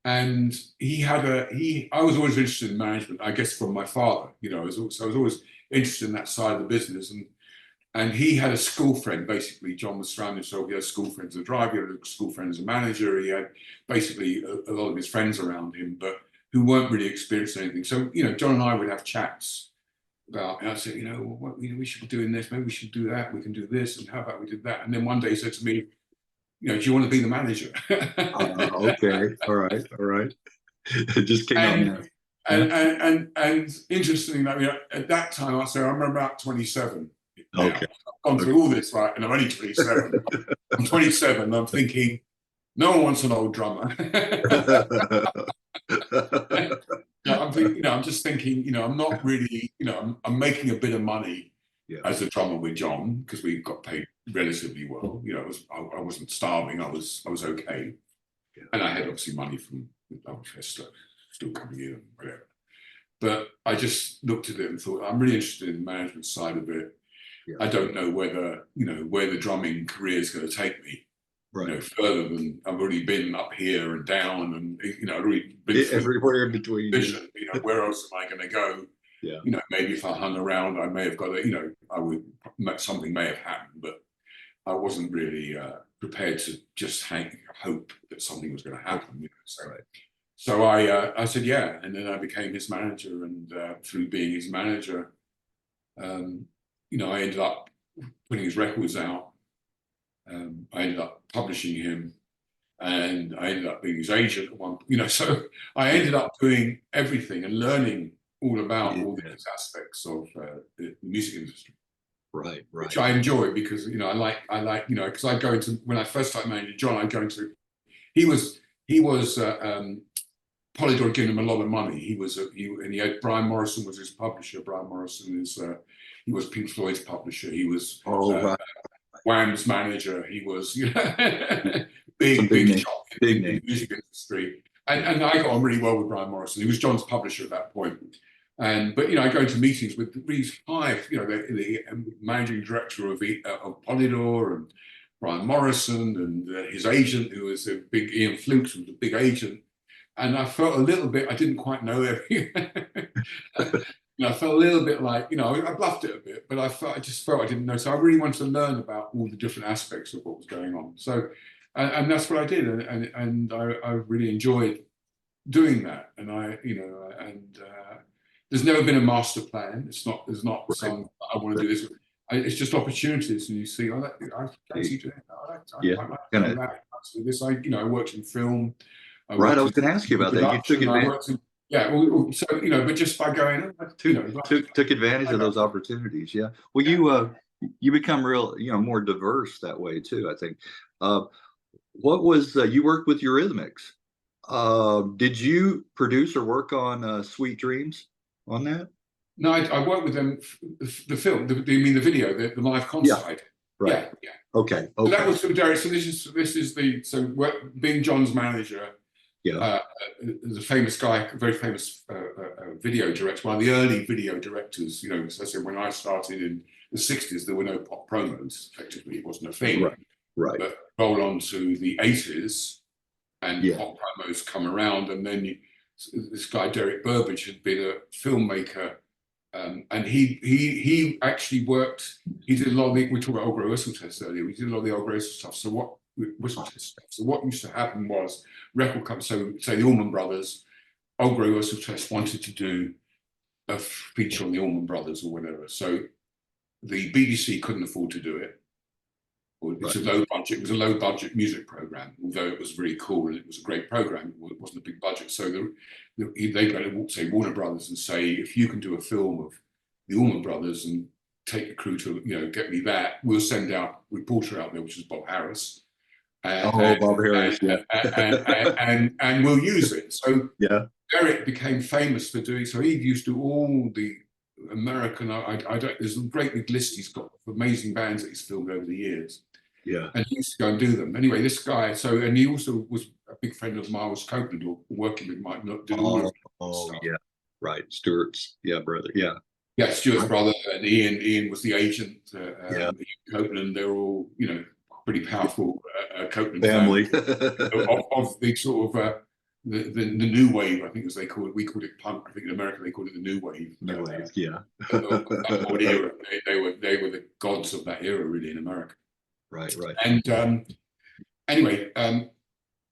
and I was always interested in management. I guess from my father, I was always interested in that side of the business, and he had a school friend, basically. John was surrounding himself. He had a school friend as a driver, he had a school friend as a manager. He had basically a lot of his friends around him, but who weren't really experiencing anything. So, John and I would have chats about, and I'd say, we should be doing this, maybe we should do that, we can do this, and how about we did that? And then one day he said to me, do you want to be the manager? Okay, all right. It just came out. And interestingly, at that time, I remember about 27. Okay. I've gone through all this, right? And I'm only 27. I'm 27, and I'm thinking, no one wants an old drummer. I'm just thinking, I'm not really, I'm making a bit of money as a drummer with John because we got paid relatively well. I wasn't starving. I was okay, and I had obviously money from still coming in and whatever. But I just looked at it and thought, I'm really interested in the management side of it. Yeah. I don't know whether, where the drumming career is going to take me, further than I've already been up here and down and, I've already been everywhere in between. Vision, where else am I going to go? Yeah. Maybe if I hung around, I may have got something may have happened, but I wasn't really prepared to just hope that something was going to happen. So I said, yeah. And then I became his manager, and through being his manager, I ended up putting his records out. I ended up publishing him, and I ended up being his agent at one point. So I ended up doing everything and learning all about all these aspects of the music industry. Right. Which I enjoy because I like because I go into, when I first started managing John, I'd go into, he was Polydor giving him a lot of money. He had Brian Morrison was his publisher. Brian Morrison he was Pink Floyd's publisher. He was Wham's manager. He was big shot in the music industry. And I got on really well with Brian Morrison. He was John's publisher at that point. But I go into meetings with these five, the managing director of Polydor and Brian Morrison and his agent, who was a big Ian Flukes, who was a big agent. And I felt a little bit, I didn't quite know everything. I felt a little bit like, I bluffed it a bit, but I just felt I didn't know. So I really wanted to learn about all the different aspects of what was going on. So, and that's what I did. And I really enjoyed doing that. And there's never been a master plan. There's not some, I want to do this. It's just opportunities. And you see, I fancy doing that. I like that. This, I worked in film. I was going to ask you about that. You took advantage. But just by going, took advantage of those opportunities. Yeah. Well, you become more diverse that way too, I think. What was you worked with Eurythmics? Did you produce or work on Sweet Dreams on that? No, I worked with them. The film, you mean the video, the live concert? Right. Yeah, yeah. Okay. So that Okay. was from Derek. So this is the being John's manager. Yeah. There's a famous guy, a very famous video director, one of the early video directors. You know, as I said, when I started in the '60s, there were no pop promos. Effectively, it wasn't a thing. Right. Right. But roll on to the '80s, and Yeah. pop promos come around, and then this guy Derek Burbage had been a filmmaker, and he actually worked. He did a lot of we talked about Old Grey Whistle Test earlier. We did a lot of the Old Grey Whistle stuff. So what used to happen was record companies, so say the Allman Brothers, Old Grey Whistle Test wanted to do a feature on the Allman Brothers or whatever. So the BBC couldn't afford to do it. It's a low budget. It was a low budget music program, although it was very cool and it was a great program. It wasn't a big budget, so they go to say Warner Brothers and say, if you can do a film of the Allman Brothers and take a crew to get me that, we'll send out a reporter out there, which is Bob Harris. Bob Harris, yeah. and we'll use it. So yeah. Derek became famous for doing. So he used to do all the American. There's a great big list he's got of amazing bands that he's filmed over the years. Yeah. And he used to go and do them. Anyway, this guy. And he also was a big friend of Miles Copeland, or working with Mike. Did all stuff. Yeah. Right. Stewart's, brother. Yeah. Yeah, Stuart's brother, and Ian was the agent. Ian Copeland. They're all pretty powerful Copeland family of the sort of the new wave, I think, as they call it. We called it punk. I think in America they called it the new wave. New wave, yeah. That old era. They were the gods of that era, really, in America. Right. And anyway,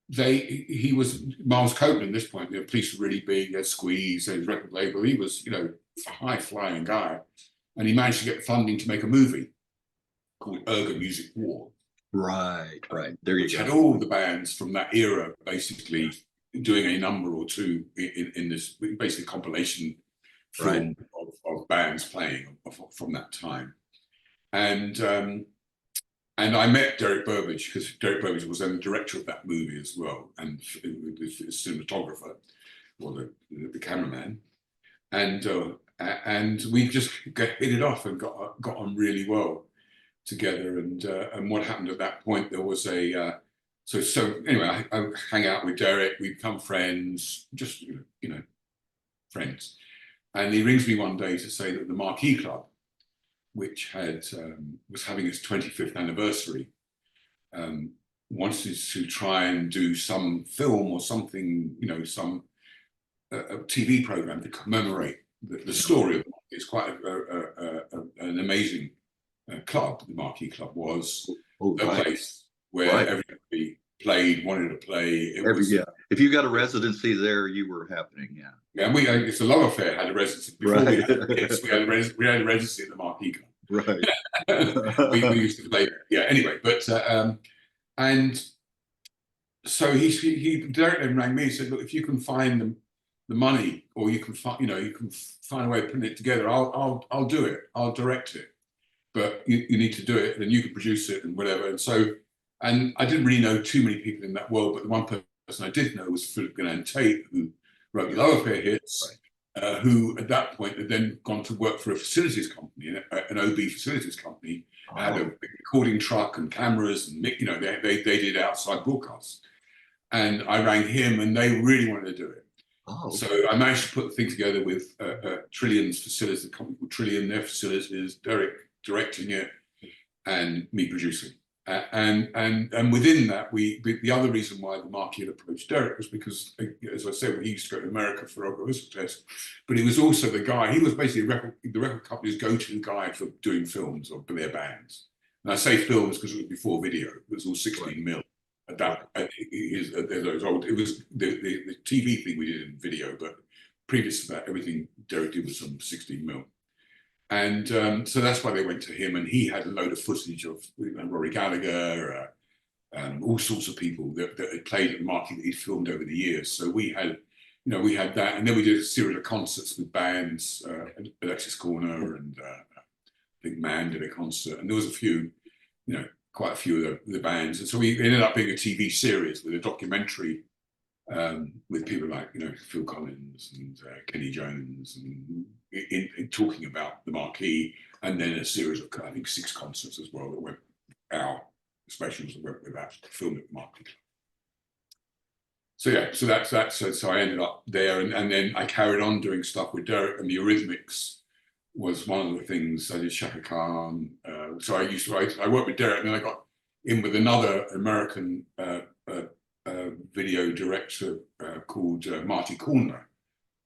he was Miles Copeland at this point. The Police were really big. He had Squeeze, his record label. He was, a high flying guy, and he managed to get funding to make a movie called Urga Music War. Right. There you which go. Had all the bands from that era basically doing a number or two in this basically compilation film of bands playing from that time. And I met Derek Burbage, because Derek Burbage was then the director of that movie as well, and the cinematographer, or the cameraman. And we just hit it off and got on really well together. And what happened at that point, there was a so anyway, I hang out with Derek. We become friends, just friends. And he rings me one day to say that the Marquee Club, which was having its 25th anniversary, wanted to try and do some film or something, some a TV program to commemorate the story of it. It's quite an amazing club. The Marquee Club was a place where everybody wanted to play. If you got a residency there, you were happening. Yeah. Yeah, and it's a love affair. Had a residency before we had a residency at the Marquee Club. Right. we used to play there. Yeah. Anyway, but and so Derek then rang me and said, look, if you can find the money, or you can find a way of putting it together, I'll do it. I'll direct it. But you need to do it, then you can produce it and whatever. And I didn't really know too many people in that world, but the one person I did know was Philip Gannett Tate, who wrote the Low Affair hits, who at that point had then gone to work for a facilities company, an OB facilities company, had a big recording truck and cameras, and they did outside broadcasts. And I rang him, and they really wanted to do it. So I managed to put the thing together with Trillion's facilities, a company called Trillion, their facilities, Derek directing it, and me producing. And within that, the other reason why the Marquee had approached Derek was because, as I said, he used to go to America for Old Grey Whistle Test, but he was also the guy. He was basically the record company's go-to guy for doing films or for their bands. And I say films because it was before video. It was all 16mm. At that, it was the TV thing we did in video, but previous to that, everything Derek did was on 16mm. And so that's why they went to him, and he had a load of footage of Rory Gallagher, all sorts of people that had played at the Marquee that he'd filmed over the years. So we had that, and then we did a series of concerts with bands, Alexis Corner and Big Man did a concert, and there was a few, quite a few of the bands, and so we ended up being a TV series with a documentary with people like Phil Collins and Kenny Jones, and in talking about the Marquee, and then a series of I think 6 concerts as well that went our specials and went with that to film at the market. So yeah, so so I ended up there, and then I carried on doing stuff with Derek, and the Eurythmics was one of the things. I did Chaka Khan. So I worked with Derek, and then I got in with another American video director called Marty Corner.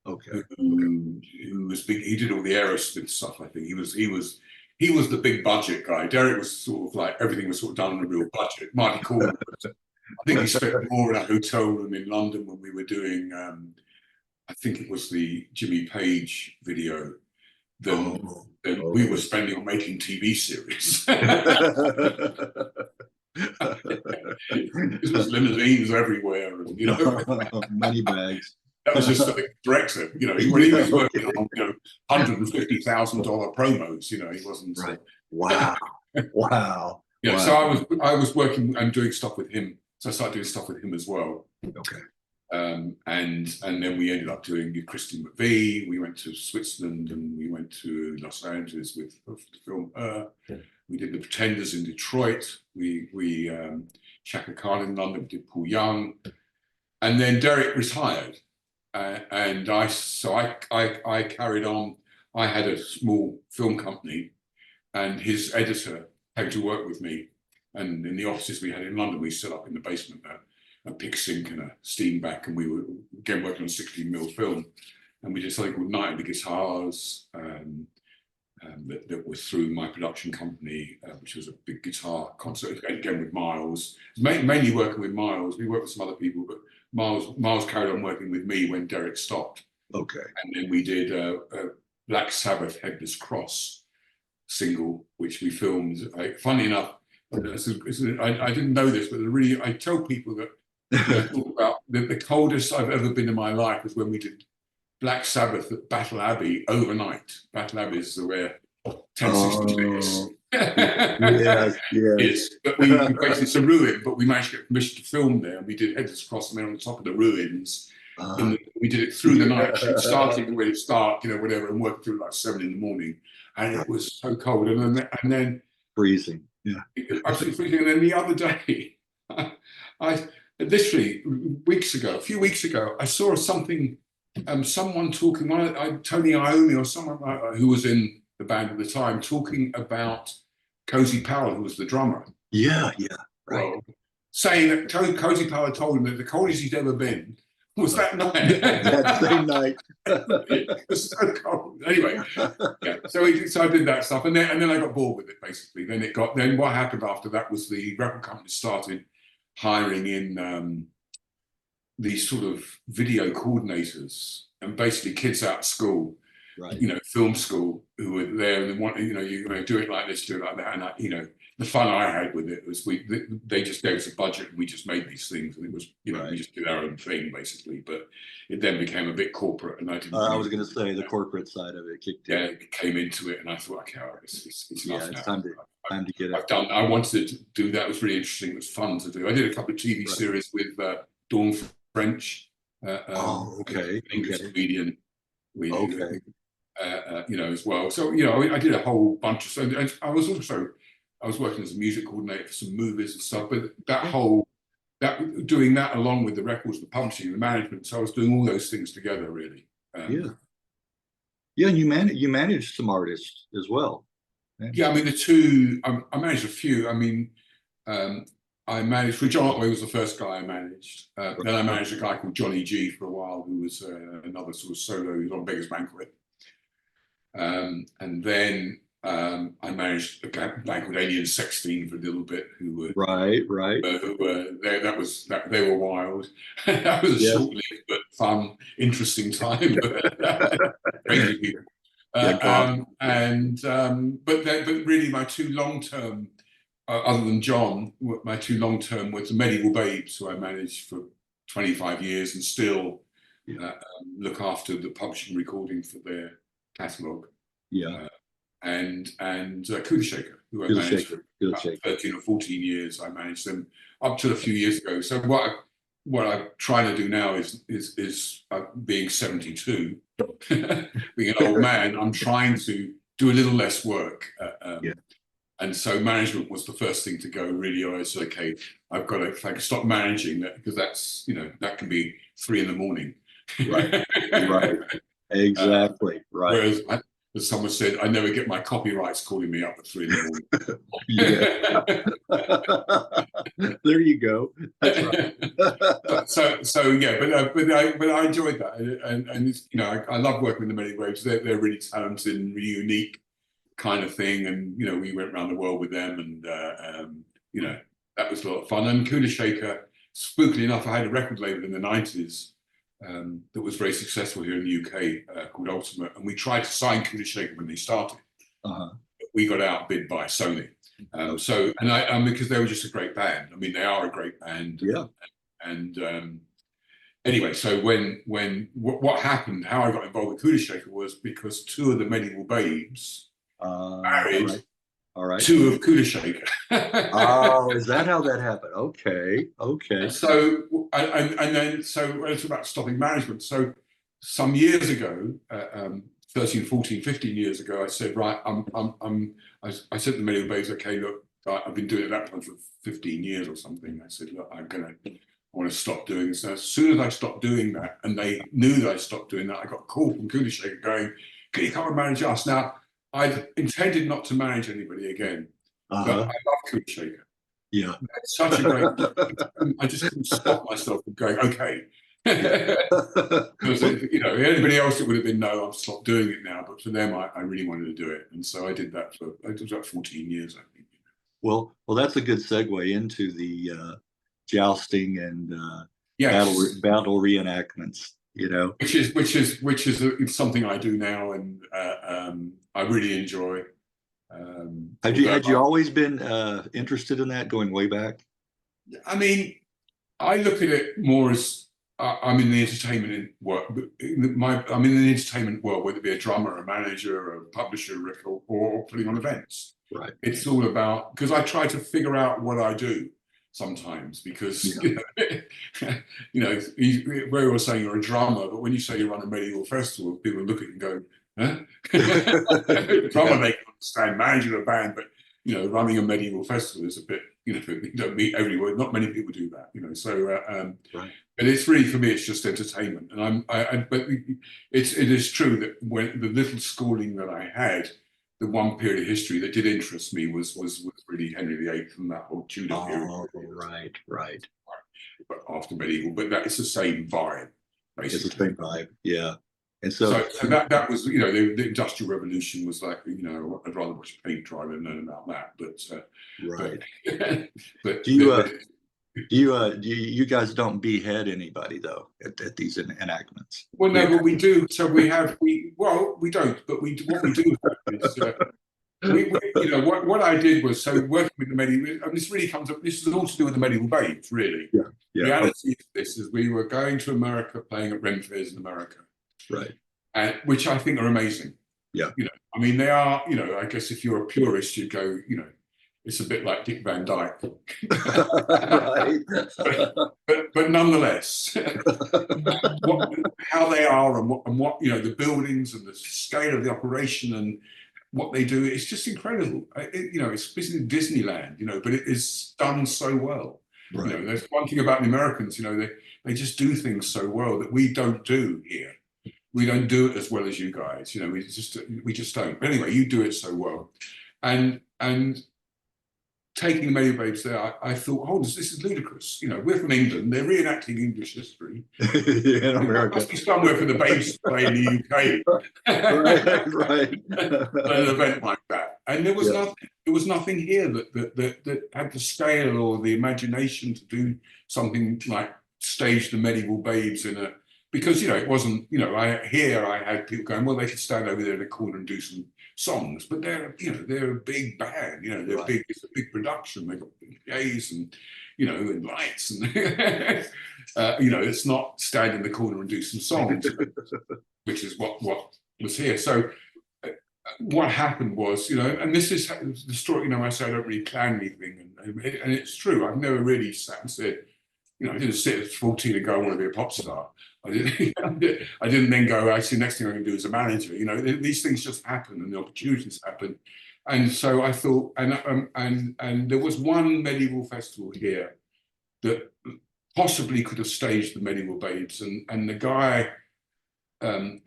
Okay. Who was big? He did all the Aerosmith stuff. I think he was the big budget guy. Derek was sort of like everything was sort of done on a real budget. Marty Corner, I think he spent more in a hotel room in London when we were doing. I think it was the Jimmy Page video than we were spending on making TV series. This was limousines everywhere, and, you know, money bags. That was just the director, you know. When he was working on, you know, $150,000 promos, you know, he wasn't. Right. Wow. Wow. Yeah. Wow. So I was working and doing stuff with him. So I started doing stuff with him as well. Okay. And then we ended up doing Christine McVie. We went to Switzerland and we went to Los Angeles with the film Her. Yeah. We did The Pretenders in Detroit. We Chaka Khan in London. We did Paul Young, and then Derek retired, and I carried on. I had a small film company, and his editor came to work with me. And in the offices we had in London, we set up in the basement a pick sink and a steam back, and we were again working on 16mm film, and we did something called Night of the Guitars. That was through my production company, which was a big guitar concert, again with Miles. Mainly working with Miles. We worked with some other people, but Miles carried on working with me when Derek stopped. Okay. And then we did a Black Sabbath Headless Cross single, which we filmed. Funny enough, I didn't know this, but I tell people that about the coldest I've ever been in my life was when we did Black Sabbath at Battle Abbey overnight. Battle Abbey is where 1066. Yes, yes. But basically it's a ruin, but we managed to get permission to film there. And we did Headless Cross, and then on the top of the ruins. We did it through the night, starting when it's dark, you know, whatever, and worked through like 7 in the morning. And it was so cold. And then freezing. Yeah. Absolutely freezing. And then the other day, I literally a few weeks ago, I saw something. Someone talking, Tony Iommi or someone who was in the band at the time, talking about Cozy Powell, who was the drummer. Yeah, yeah, right. Well, saying that Cozy Powell told him that the coldest he'd ever been was that night. That same night. It was so cold. Anyway, yeah. So I did that stuff, and then I got bored with it. Basically, then what happened after that was the record company started hiring in. These sort of video coordinators, and basically kids out of school, right, you know, film school, who were there and they wanted, you know, you're going to do it like this, do it like that. And you know, the fun I had with it was they just gave us a budget and we just made these things, and it was, you know, we just did our own thing basically. But it then became a bit corporate, and I didn't. I was going to say the corporate side of it kicked in. Yeah, it came into it, and I thought, okay, it's enough now. It's time to get it. I wanted to do that. It was really interesting. It was fun to do. I did a couple of TV series with Dawn French, okay, English comedian, you know, as well. So, you know, I did a whole bunch of stuff. And I was working as a music coordinator for some movies and stuff. But doing that along with the records, the publishing, the management. So I was doing all those things together, really. And you managed some artists as well. Yeah, I mean I managed a few. I mean. I managed, John Otway was the first guy I managed. Then I managed a guy called Johnny G for a while, who was another sort of solo, he was on Beggars Banquet. And then I managed a guy called Alien Sexteen for a little bit, who were right. Who were there. They were wild. That was a short-lived but fun, interesting time. Crazy people. But really, my two long-term. Other than John, my two long-term was the Medieval Babes, who I managed for 25 years and still look after the publishing recording for their catalogue. And Kuda Shaker, who I managed for about 13 or 14 years. I managed them up to a few years ago. So what I'm trying to do now is being 72, being an old man, I'm trying to do a little less work. And so management was the first thing to go. Really, I was okay. I've got to, if I can stop managing that, because that's, you know, that can be 3 a.m. Right. Right. Exactly. Right. Whereas, as someone said, I never get my copyrights calling me up at 3 a.m. Yeah. There you go. That's right. so yeah, but I enjoyed that, and it's, you know, I love working with the Many Waves. They're really talented and really unique kind of thing, and you know, we went around the world with them, and you know, that was a lot of fun. And Kula Shaker, spookily enough, I had a record label in the 90s that was very successful here in the UK called Ultimate, and we tried to sign Kula Shaker when they started. We got outbid by Sony. So, and because they were just a great band. I mean, they are a great band. Yeah. And anyway, so what happened, how I got involved with Kula Shaker was because 2 of the Medieval Babes married all right. 2 of Kula Shaker. Oh, is that how that happened? Okay. Okay. So, and then, so it's about stopping management. So some years ago, 13, 14, 15 years ago, I said, right, I said to the Medieval Babes, okay, look, I've been doing it that time for 15 years or something. I said, look, I want to stop doing this. And as soon as I stopped doing that, and they knew that I stopped doing that, I got a call from Kula Shaker going, can you come and manage us? Now, I intended not to manage anybody again, but I love Kula Shaker. Yeah. It's such a great, I just couldn't stop myself from going, okay. Because, you know, anybody else, it would have been, no, I've stopped doing it now. But for them, I really wanted to do it. And so I did that for, I did about 14 years, I think. Well, that's a good segue into the jousting and Yes. battle reenactments, you know. Which is something I do now, and I really enjoy. Had you always been interested in that, going way back? I mean, I look at it more as I'm in the entertainment world. I'm in the entertainment world, whether it be a drummer, a manager, a publisher, or putting on events. Right. It's all about, because I try to figure out what I do sometimes, because you know, where you're saying you're a drummer, but when you say you run a medieval festival, people look at you and go, huh? Drummer, they can understand managing a band, but you know, running a medieval festival is a bit, you know, you don't meet everywhere. Not many people do that, you know. So, right. But it's really, for me, it's just entertainment. And but it is true that when the little schooling that I had, the one period of history that did interest me was really Henry VIII and that whole Tudor period. Oh, right. But after medieval, but that it's the same vibe, basically. It's the same vibe, yeah. And so that was, you know, the Industrial Revolution was like, you know, I'd rather watch paint dry than learn about that. But right. But you guys don't behead anybody though at these enactments? Well, no, but we do. So we don't. But what we do is, you know, what I did was, so working with the medieval, and this really comes up. This is all to do with the medieval babes, really. Yeah. The reality of this is, we were going to America, playing at Ren Fairs in America. Right. And which I think are amazing. Yeah. You know, I mean, they are, you know, I guess if you're a purist, you'd go, you know, it's a bit like Dick Van Dyke. Right. but nonetheless, how they are, and what, you know, the buildings and the scale of the operation and what they do, it's just incredible. You know, it's basically Disneyland, you know, but it is done so well. Right. You know, there's one thing about the Americans, you know, they just do things so well that we don't do here. We don't do it as well as you guys, you know. We just don't. But anyway, you do it so well, and taking the Medieval Babes there, I thought, oh, this is ludicrous. You know, we're from England. They're reenacting English history. In America, must be somewhere for the babes to play in the UK. right. An event like that, and there was nothing. There was nothing here that had the scale or the imagination to do something like stage the Medieval Babes in a. Because, you know, it wasn't, you know, I had people going, well, they could stand over there in the corner and do some songs, but they're, you know, they're a big band, you know, they're big, it's a big production, they've got big PAs and, you know, and lights and, you know, it's not stand in the corner and do some songs, which is what was here. So what happened was, you know, and this is the story, you know, I say I don't really plan anything, and it's true, I've never really sat and said, you know, I didn't sit at 14 and go, I want to be a pop star. I didn't then go, actually, next thing I'm going to do is a manager. You know, these things just happen and the opportunities happen. And so I thought, and there was one medieval festival here that possibly could have staged the Medieval Babes, and the guy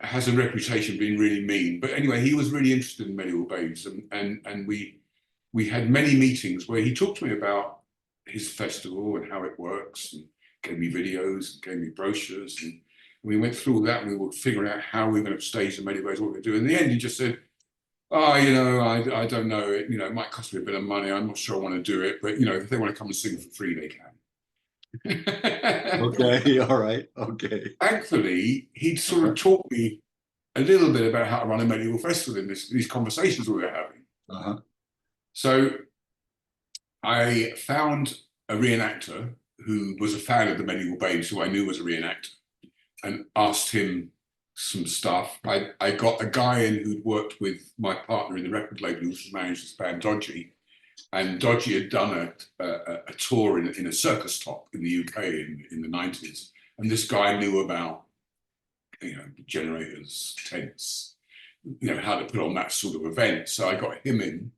has a reputation of being really mean. But anyway, he was really interested in Medieval Babes, and we had many meetings where he talked to me about his festival and how it works, and gave me videos, and gave me brochures, and we went through all that, and we were figuring out how we were going to stage the Medieval Babes, what we're going to do. In the end, he just said, "Oh, I don't know. It might cost me a bit of money. I'm not sure I want to do it, but if they want to come and sing for free, they can." Okay, all right, okay. Thankfully, he'd sort of taught me a little bit about how to run a medieval festival in these conversations we were having. So I found a reenactor who was a fan of the Medieval Babes, who I knew was a reenactor, and asked him some stuff. I got a guy in who'd worked with my partner in the record label, who was managed this band Dodgy, and Dodgy had done a tour in a circus top in the UK in the 90s, and this guy knew about generators, tents, how to put on that sort of event. So I got him in,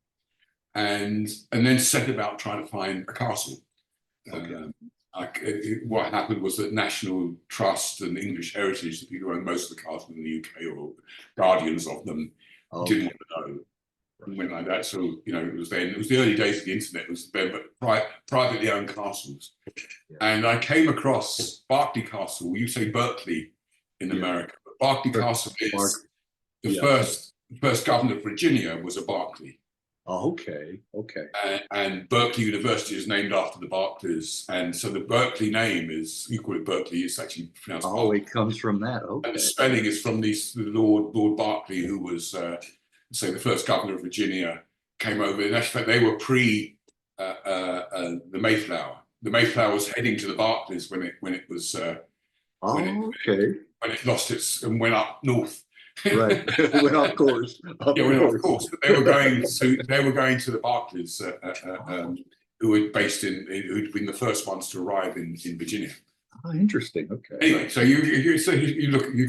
and then set about trying to find a castle. Okay. What happened was that National Trust and English Heritage, the people who own most of the castles in the UK, or guardians of them, didn't want to know. And went like that. So, it was the early days of the internet. It was then, but privately owned castles. Yeah. And I came across Berkeley Castle. You say Berkeley in America, but Berkeley Castle is the first governor of Virginia was a Berkeley. Oh, okay, okay. And Berkeley University is named after the Berkeleys, and so the Berkeley name is, you call it Berkeley, it's actually pronounced Berkeley. It comes from that, okay. And the spelling is from Lord Berkeley, who was, say, the first governor of Virginia, came over. In actual fact, they were pre the Mayflower. The Mayflower was heading to the Berkeleys when it was when it lost its and went up north. Right, went off course. Went off course. But they were going to the Berkeleys, who were based who'd been the first ones to arrive in Virginia. Oh, interesting. Okay. Anyway, so you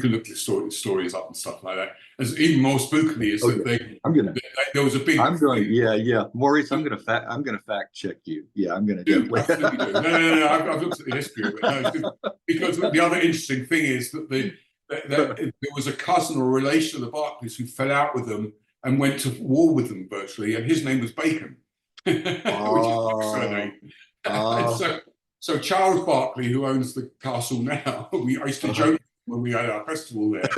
can look the stories up and stuff like that. As even more spookily is that there was a big. Maurice, I'm gonna fact check you. Yeah, I'm gonna do. Absolutely do. No. I've looked at the history of it. No, because the other interesting thing is that there was a cousin or relation of the Berkeleys who fell out with them and went to war with them virtually, and his name was Bacon, which is his surname. So Charles Berkeley, who owns the castle now, I used to joke when we had our festival there.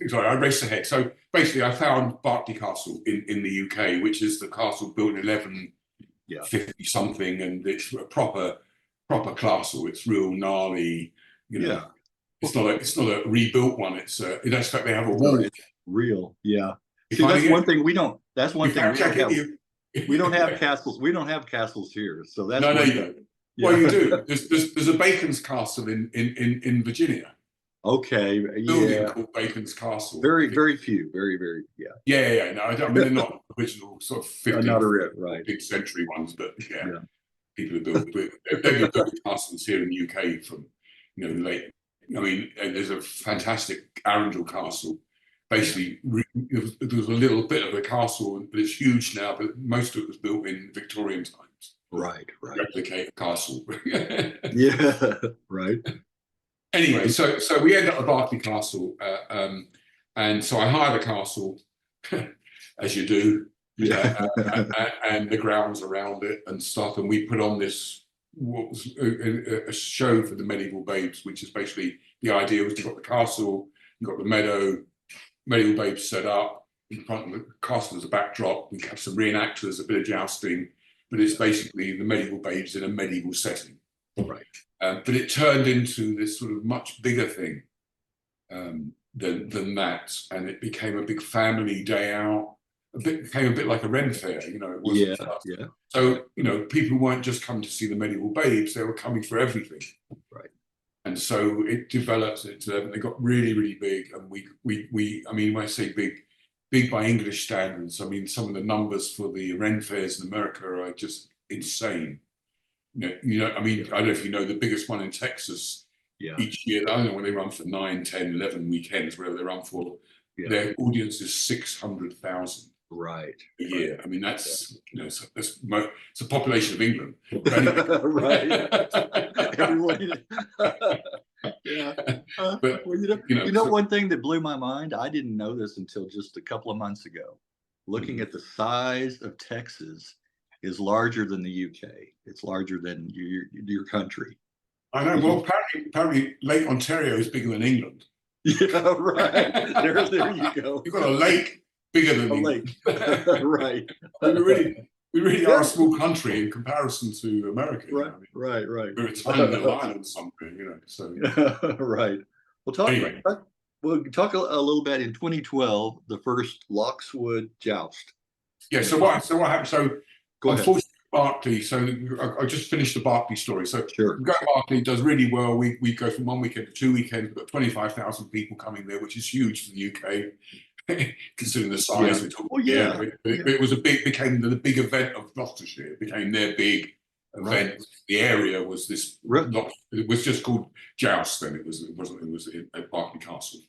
Sorry, I raced ahead. So basically, I found Berkeley Castle in the UK, which is the castle built in 1150 something, and it's a proper castle. It's real gnarly, It's not a rebuilt one. It's in fact they have a wall. Real, yeah. See, that's one thing we don't. That's one thing we don't have castles. We don't have castles here. So that's no, you don't. Yeah. Well, you do. There's a Bacon's Castle in Virginia. Okay. Building called Bacon's Castle. Very few. Very. Yeah. No, I mean they're not original sort of 15th century ones, but people have built. They've been building castles here in the UK from the late. I mean, there's a fantastic Arundel Castle. Basically, there was a little bit of a castle, but it's huge now. But most of it was built in Victorian times. Right. Replicate a castle. Yeah, right. Anyway, so we end up at Berkeley Castle, and so I hired a castle, as you do, and the grounds around it and stuff, and we put on this what was a show for the Medieval Babes, which is basically the idea was you've got the castle, you've got the Medieval Babes set up in front of the castle as a backdrop. We have some reenactors, a bit of jousting, but it's basically the Medieval Babes in a medieval setting. Right. But it turned into this sort of much bigger thing than that, and it became a big family day out. Became a bit like a Ren fair, It wasn't just. So people weren't just coming to see the Medieval Babes; they were coming for everything. Right. And so it developed. They got really big, and we. I mean, when I say big by English standards, I mean some of the numbers for the Ren fairs in America are just insane. I mean, I don't know if you know the biggest one in Texas. Yeah. Each year, I don't know when they run for 9, 10, 11 weekends, whatever they run for. Yeah. Their audience is 600,000. Right. a year. I mean, that's it's a population of England. But anyway. Right. Everyone. Yeah. But Well, you know, one thing that blew my mind, I didn't know this until just a couple of months ago. Looking at the size of Texas is larger than the UK. It's larger than your country. I know. Well, apparently Lake Ontario is bigger than England. Yeah, right. There you go. You've got a lake bigger than A England. lake. Right. I mean, we really are a small country in comparison to America. Right, I mean, right. we're a tiny little island somewhere, So right. anyway. We'll talk a little bit in 2012, the first Loxwood Joust. Yeah. So what happened? So Go ahead. unfortunately, Barclay. So I just finished the Barclay story. So Sure. Barclay does really well. We go from 1 weekend to 2 weekends. We've got 25,000 people coming there, which is huge for the UK, considering the size. Yeah. We're talking. Well, yeah. It was became the big event of Gloucestershire. It became their big event. Right. The area was this. It was just called Joust. Then it wasn't. It was at Barclay Castle.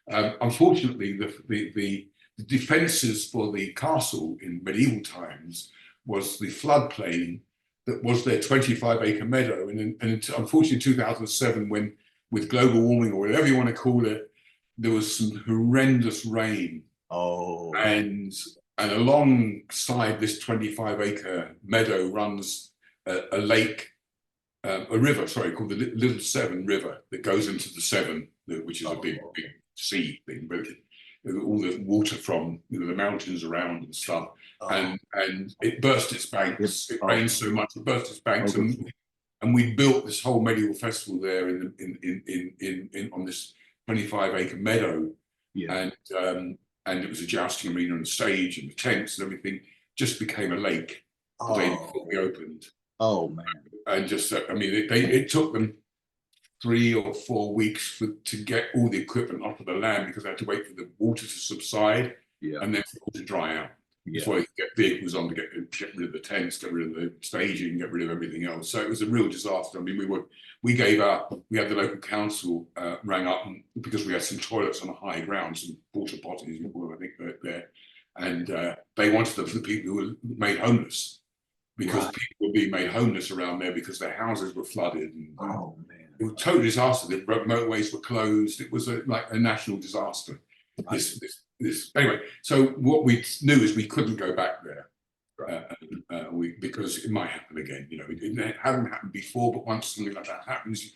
Unfortunately, the defences for the castle in medieval times was the floodplain that was their 25-acre meadow, and unfortunately, in 2007, when with global warming or whatever you want to call it, there was some horrendous rain. Oh. And alongside this 25-acre meadow runs a lake, a river, sorry, called the Little Severn River that goes into the Severn, which is a big sea thing, but all the water from the mountains around and stuff, and it burst its banks. It rained so much it burst its banks, and we built this whole medieval festival there in on this 25-acre meadow, and it was a jousting arena and a stage and the tents and everything. Just became a lake the day before we opened. Oh man! And just I mean, it took them 3 or 4 weeks to get all the equipment off of the land because they had to wait for the water to subside and then for it to dry out before they could get vehicles on to get rid of the tents, get rid of the staging, get rid of everything else. So it was a real disaster. I mean, we gave up. We had the local council rang up because we had some toilets on a high ground, some porta potties, I think there, and they wanted them for the people who were made homeless because people were being made homeless around there because their houses were flooded. And, oh man. It was a total disaster. The motorways were closed. It was like a national disaster. Anyway, so what we knew is we couldn't go back there because it might happen again. It hadn't happened before, but once something like that happens,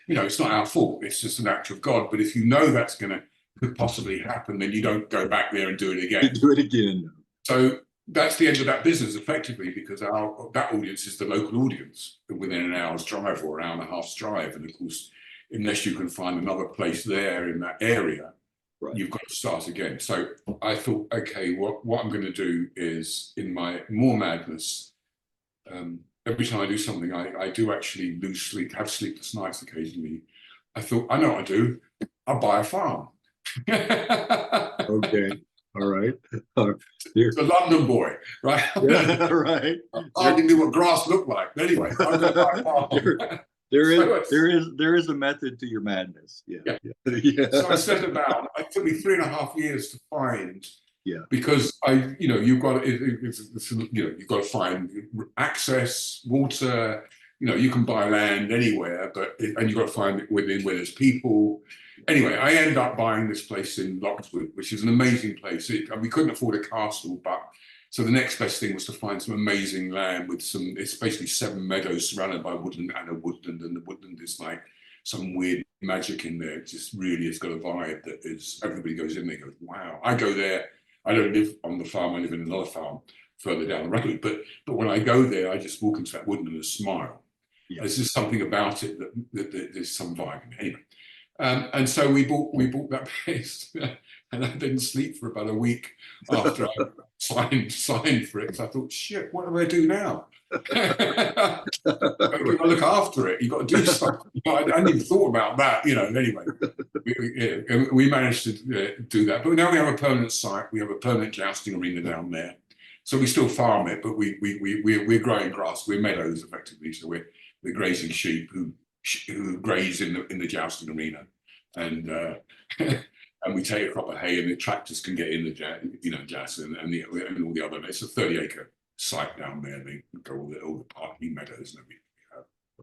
it's not our fault. It's just an act of God. But if you know that's could possibly happen, then you don't go back there and do it again. Do it again. So that's the end of that business, effectively, because that audience is the local audience within an hour's drive or an hour and a half's drive. And of course, unless you can find another place there in that area, you've got to start again. So I thought, okay, what I'm going to do is, in my more madness, every time I do something, I do actually lose sleep, have sleepless nights occasionally. I thought, I know what I do. I'll buy a farm. Okay. All right. It's a London boy, right? Yeah, right. I didn't know what grass looked like. Anyway, I'm going to buy a farm. There is a method to your madness. Yeah. So I set about. It took me 3.5 years to find. Yeah. Because you've got you've got to find access, water. You can buy land anywhere, and you've got to find it within where there's people. Anyway, I ended up buying this place in Loxwood, which is an amazing place. We couldn't afford a castle, so the next best thing was to find some amazing land with it's basically 7 meadows surrounded by woodland and a woodland, and the woodland is like some weird magic in there. It just really has got a vibe that is, everybody goes in there and goes, wow. I go there, I don't live on the farm, I live in another farm further down the road, but when I go there, I just walk into that woodland and smile. Yeah. There's just something about it that there's some vibe. Anyway, and so we bought that place, and I didn't sleep for about a week after I signed for it. So I thought, shit, what do I do now? You've got to look after it. You've got to do something. I hadn't even thought about that, Anyway, we managed to do that. But now we have a permanent site. We have a permanent jousting arena down there. So we still farm it, but we're growing grass. We're meadows, effectively. So we're grazing sheep who graze in the jousting arena, and and we take a crop of hay, and the tractors can get in the jousts and all the other. It's a 30-acre site down there. They go all the parking meadows and everything.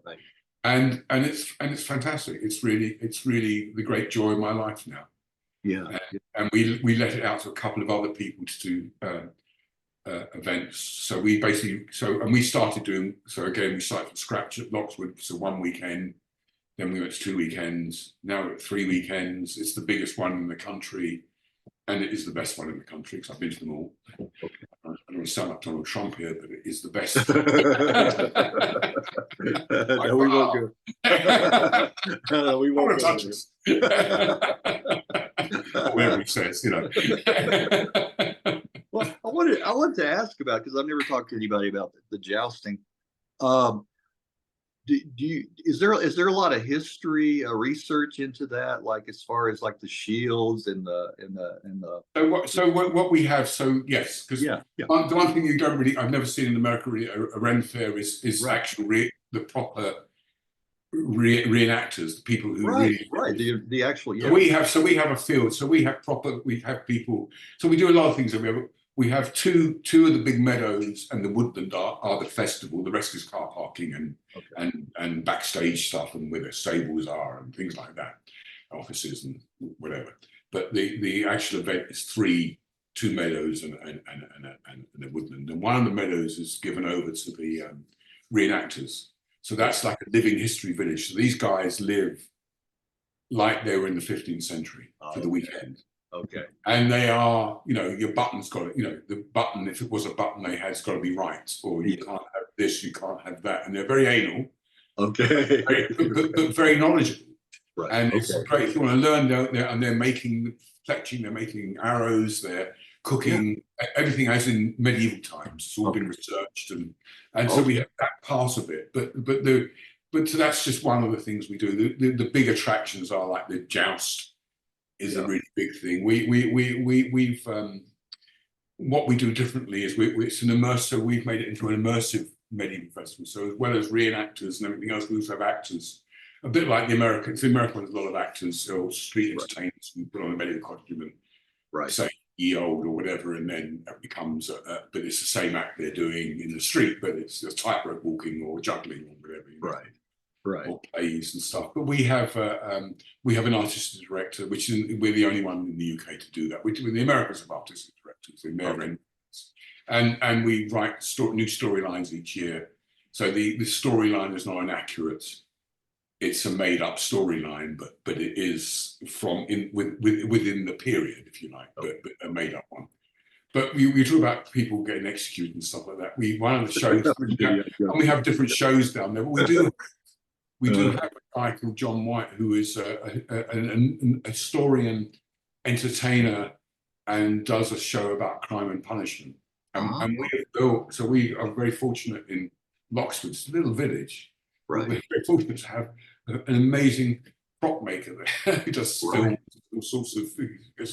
Right. And it's fantastic. It's really the great joy of my life now. Yeah. And we let it out to a couple of other people to do events. So we started doing, so again, we started from scratch at Loxwood. So one weekend, then we went to 2 weekends. Now we're at 3 weekends. It's the biggest one in the country, and it is the best one in the country because I've been to them all. Okay. I don't want to sound like Donald Trump here, but it is the best. No, we won't go. No, we won't touch us. Whatever he says, Well, I wanted to ask about, because I've never talked to anybody about the jousting. Is there a lot of history, research into that, like as far as like the shields and the So what we have, yes, because yeah. the one thing you don't really, I've never seen in America a Ren fair is Right. actual the proper reenactors, the people who really the actual, yeah. So we have a field, so we have people, so we do a lot of things. We have two of the big meadows, and the woodland are the festival. The rest is car parking and backstage stuff, and where the stables are and things like that, offices and whatever. But the actual event is two meadows and a woodland, and one of the meadows is given over to the reenactors. So that's like a living history village. So these guys live like they were in the 15th century for the weekend. Okay. And they are, your button's got to, the button, if it was a button they had, it's got to be right. Or you can't have this, you can't have that. And they're very anal. Okay. But very knowledgeable. Right. And it's great if you want to learn, and they're making fletching, they're making arrows, they're cooking, everything as in medieval times. It's all been researched. And so we have that part of it. But so that's just one of the things we do. The big attractions are like the joust is a really big thing. We've what we do differently is it's an immersive. So we've made it into an immersive medieval festival. So as well as reenactors and everything else, we also have actors. A bit like the Americans. The American one has a lot of actors or street entertainers who put on a medieval costume and say ye old or whatever, and then it becomes but it's the same act they're doing in the street, but it's a tightrope walking or juggling or whatever. Right. Or plays and stuff. But we have an artistic director, which we're the only one in the UK to do that. The Americans have artistic directors in their and we write new storylines each year. So the storyline is not inaccurate. It's a made-up storyline, but it is within the period, if you like, but a made-up one. But we talk about people getting executed and stuff like that. One of the shows, and we have different shows down there. But we do have a guy called John White, who is a historian, entertainer, and does a show about crime and punishment. And we are very fortunate in Loxwood, it's a little village. Right. We're very fortunate to have an amazing prop maker there who does films, all sorts of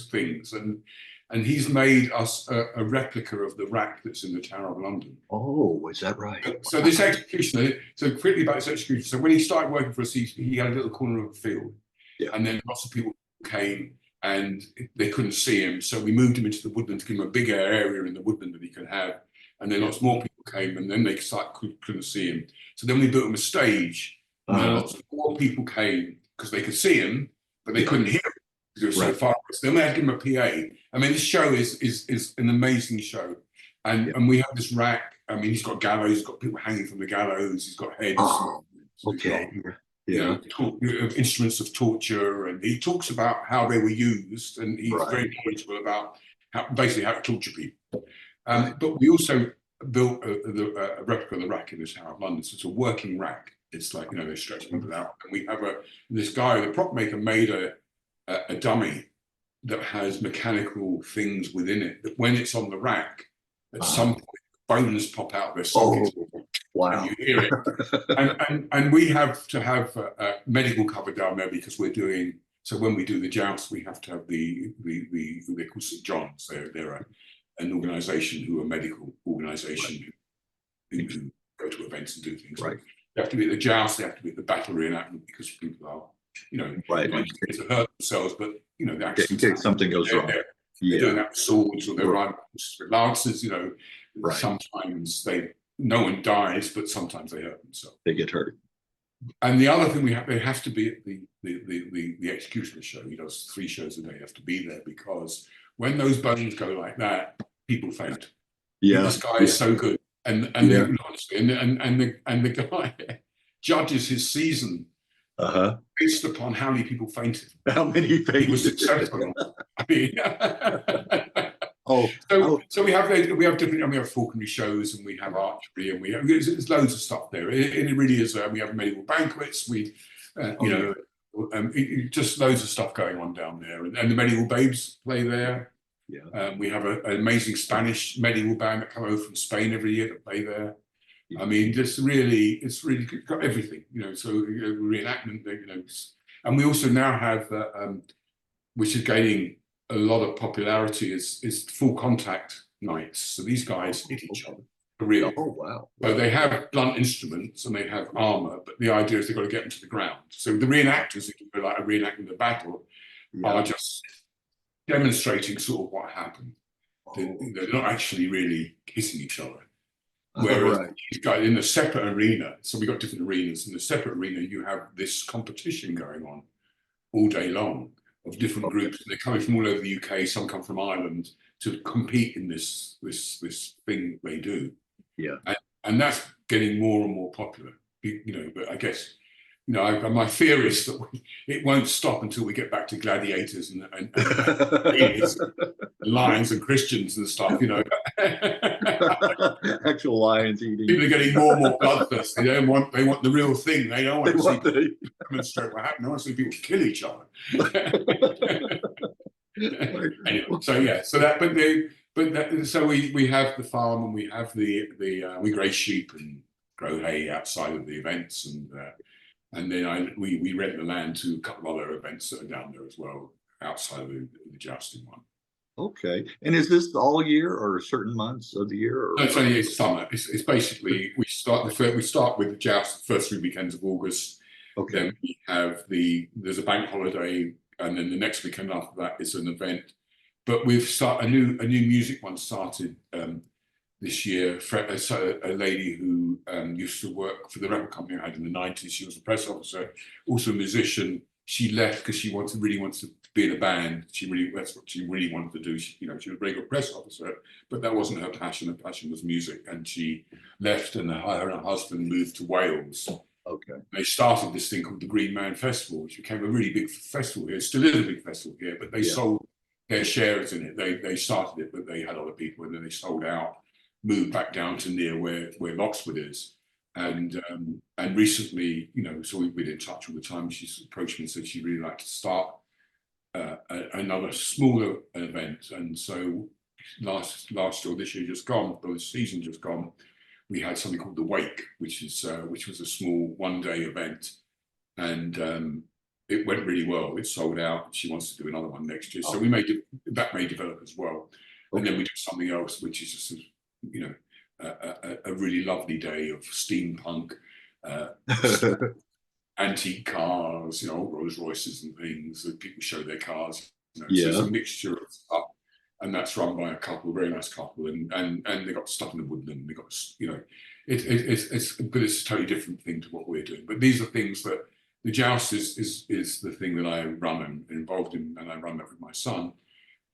things. And he's made us a replica of the rack that's in the Tower of London. Oh, is that right? So this execution, so quickly about this execution. So when he started working for us, he had a little corner of the field. Yeah. And then lots of people came and they couldn't see him. So we moved him into the woodland to give him a bigger area in the woodland that he could have. And then lots more people came, and then they couldn't see him. So then we built him a stage, and then lots more people came because they could see him, but they couldn't hear him because he was so far. So then we had to give him a PA. I mean, this show is an amazing show, and we have this rack. I mean, he's got gallows, he's got people hanging from the gallows, he's got heads. Instruments of torture, and he talks about how they were used, and he's very knowledgeable about basically how to torture people. But we also built a replica of the rack in the Tower of London. So it's a working rack. It's like, they stretch people out. And we have this guy, the prop maker, made a dummy that has mechanical things within it, that when it's on the rack, at some point, bones pop out of their sockets. Wow. And you hear it. and we have to have medical cover down there because we're doing, so when we do the joust, we have to have they're called St. John's. They're an organisation who are a medical organisation who go to events and do things. Right. They have to be at the joust, they have to be at the battle reenactment because people are, to hurt themselves, but you know, the in accidents. case something goes wrong. They're doing that with swords, or they're riding with lances. You know, Right. sometimes no one dies, but sometimes they hurt themselves. They get hurt. And the other thing they have to be at the executioner show. He does 3 shows a day. You have to be there, because when those bones go like that, people faint. Yeah, this guy is so good, and the guy judges his season based upon how many people fainted. How many fainted? He was successful. I mean, so we have different, and we have falconry shows, and we have archery, and there's loads of stuff there. It really is. We have medieval banquets. Just loads of stuff going on down there, and the medieval babes play there. Yeah. We have an amazing Spanish medieval band that come over from Spain every year to play there. Yeah. I mean, it's really got everything, you know. So reenactment, you know, and we also now have, which is gaining a lot of popularity, is full contact nights. So these guys hit each other for real. Oh wow! So they have blunt instruments and they have armor, but the idea is they've got to get them to the ground. So the reenactors, if you go like a reenactment of battle, are just demonstrating sort of what happened. They're not actually really hitting each other. Whereas these guys in the separate arena, so we've got different arenas. In the separate arena, you have this competition going on all day long of different groups. And they're coming from all over the UK. Some come from Ireland to compete in this thing they do. Yeah, and that's getting more and more popular. You know, but I guess, you know, my fear is that it won't stop until we get back to gladiators and lions and Christians and stuff, you know. Actual lions eating. People are getting more and more bloodthirsty. They want the real thing. They don't want to see demonstrate what happened. They want to see people kill each other. Anyway, so yeah, so that, so we have the farm, and we have we graze sheep and grow hay outside of the events, and then we rent the land to a couple of other events that are down there as well, outside of the jousting one. Okay. And is this all year, or certain months of the year? Or? No, it's only summer. It's basically, we start with the joust the first 3 weekends of August. Okay. Then we have there's a bank holiday, and then the next weekend after that is an event. But we've started a new music one started this year. A lady who used to work for the record company I had in the 90s. She was a press officer, also a musician. She left because she really wants to be in a band. That's what she really wanted to do. She was a very good press officer, but that wasn't her passion. Her passion was music, and she left, and her and her husband moved to Wales. Okay. They started this thing called the Green Man Festival, which became a really big festival here. It still is a big festival here, but they sold their shares in it. They started it, but they had other people, and then they sold out, moved back down to near where Loxwood is. And recently, you know, so we've been in touch all the time. She's approached me and said she'd really like to start another smaller event. And so last year, this year just gone, or the season just gone, we had something called the Wake, which was a small 1-day event, and it went really well. It sold out. She wants to do another one next year, so that may develop as well. Okay. And then we do something else, which is just, you know, a really lovely day of steampunk, antique cars, you know, Rolls Royces and things that people show their cars. You know, so it's a mixture of stuff, and that's run by a very nice couple, and they got stuff in the woodland. They got, you know, it's a totally different thing to what we're doing. But these are things that the joust is the thing that I run and involved in, and I run that with my son.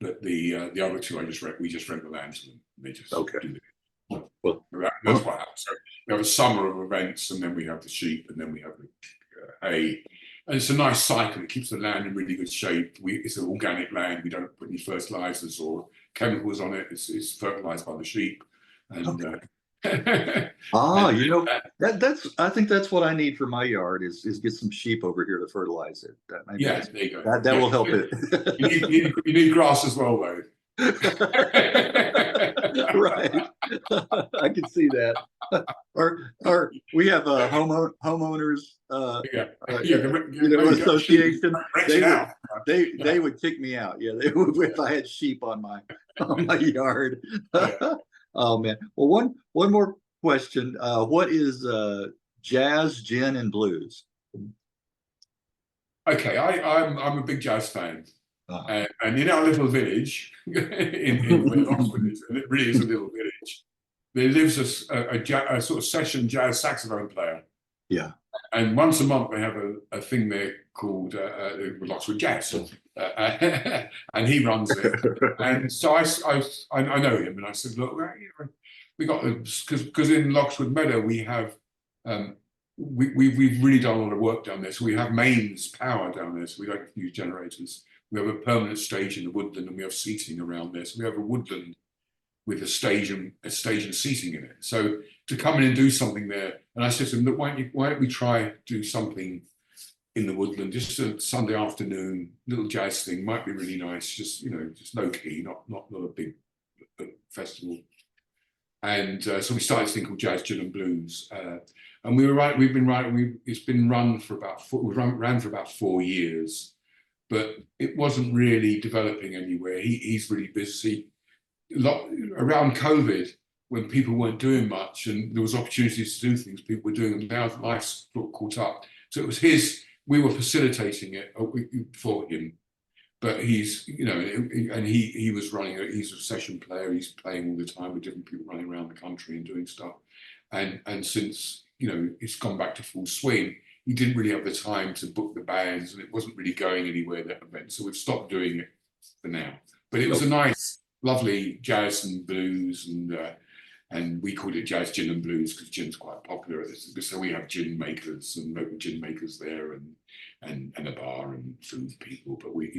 But the other two, we just rent the land to them. They just do it. Well, that's what happens. So we have a summer of events, and then we have the sheep, and then we have the hay. And it's a nice cycle. It keeps the land in really good shape. It's an organic land. We don't put any fertilizers or chemicals on it. It's fertilized by the sheep. And you know, I think that's what I need for my yard is get some sheep over here to fertilize it. There you go. That will help it. You need grass as well, though. Right. I can see that. Or we have a homeowners association. They would kick me out. Yeah, they would if I had sheep on my yard. Oh man. Well, one more question. What is jazz, gin, and blues? Okay, I'm a big jazz fan. And in our little village, in where Loxwood is, and it really is a little village, there lives a sort of session jazz saxophone player. Yeah. And once a month they have a thing there called Loxwood Joust, and he runs it. And so I know him, and I said, look, we got because in Loxwood Meadow we have we've really done a lot of work down there. So we have mains power down there, so we don't use generators. We have a permanent stage in the woodland, and we have seating around there. So we have a woodland with a stage and seating in it. So to come in and do something there, and I said to him, look, why don't we try do something in the woodland, just a Sunday afternoon, little jazz thing, might be really nice, just just low key, not a big festival. And so we started this thing called Jazz, Gin and Blues, and it's been run for about ran for about 4 years, but it wasn't really developing anywhere. He's really busy. Around COVID, when people weren't doing much and there was opportunities to do things, people were doing them. Now life's sort of caught up. So it was we were facilitating it for him, but he's, and he was running he's a session player. He's playing all the time with different people running around the country and doing stuff. And since, it's gone back to full swing, he didn't really have the time to book the bands, and it wasn't really going anywhere, that event. So we've stopped doing it for now. But it was a nice, lovely jazz and blues, and we called it Jazz, Gin and Blues because gin's quite popular. So we have gin makers and local gin makers there, and a bar and food people. But we,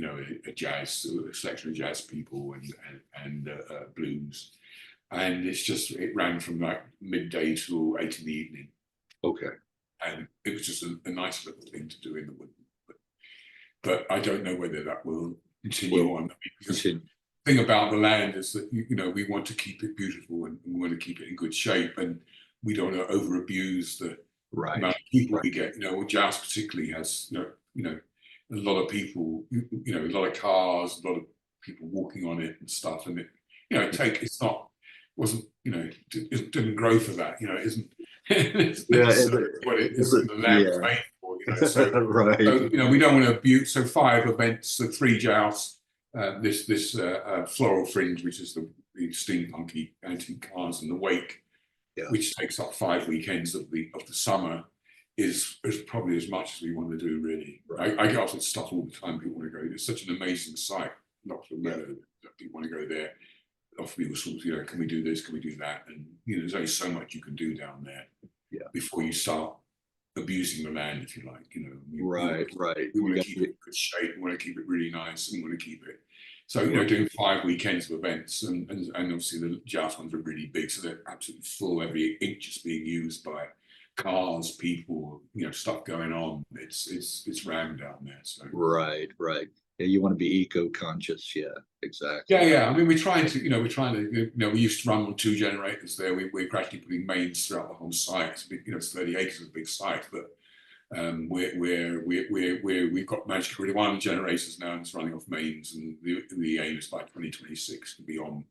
a selection of jazz people and blues, and it ran from like midday till 8 in the evening. Okay. And it was just a nice little thing to do in the woodland. But I don't know whether that will continue on. Because the thing about the land is that, we want to keep it beautiful, and we want to keep it in good shape, and we don't want to over abuse the amount of people we get. Joust particularly has, a lot of people, a lot of cars, a lot of people walking on it and stuff. And it didn't grow for that. It isn't. What it is the land is made for. So, so we don't want to abuse. So 5 events, so 3 jousts. This floral fringe, which is the steampunky antique cars, and the wake, which takes up 5 weekends of the summer, is probably as much as we want to do, really. I get offered stuff all the time. People want to go. It's such an amazing site, Loxwood Meadow, that people want to go there. Often people sort of, can we do this? Can we do that? And there's only so much you can do down there before you start abusing the land, if you like. We want to keep it in good shape. We want to keep it really nice, and we want to keep it. So doing 5 weekends of events, and obviously the Joust ones are really big, so they're absolutely full. Every inch is being used by cars, people, stuff going on. It's rammed down there. So right. Yeah, you want to be eco-conscious. Yeah, exactly. Yeah. I mean, we're trying to, we used to run on 2 generators there. We're gradually putting mains throughout the whole site. It's big, it's 30 acres, a big site, but we've got managed to get rid of 1 of the generators now, and it's running off mains. And the aim is by 2026 to be on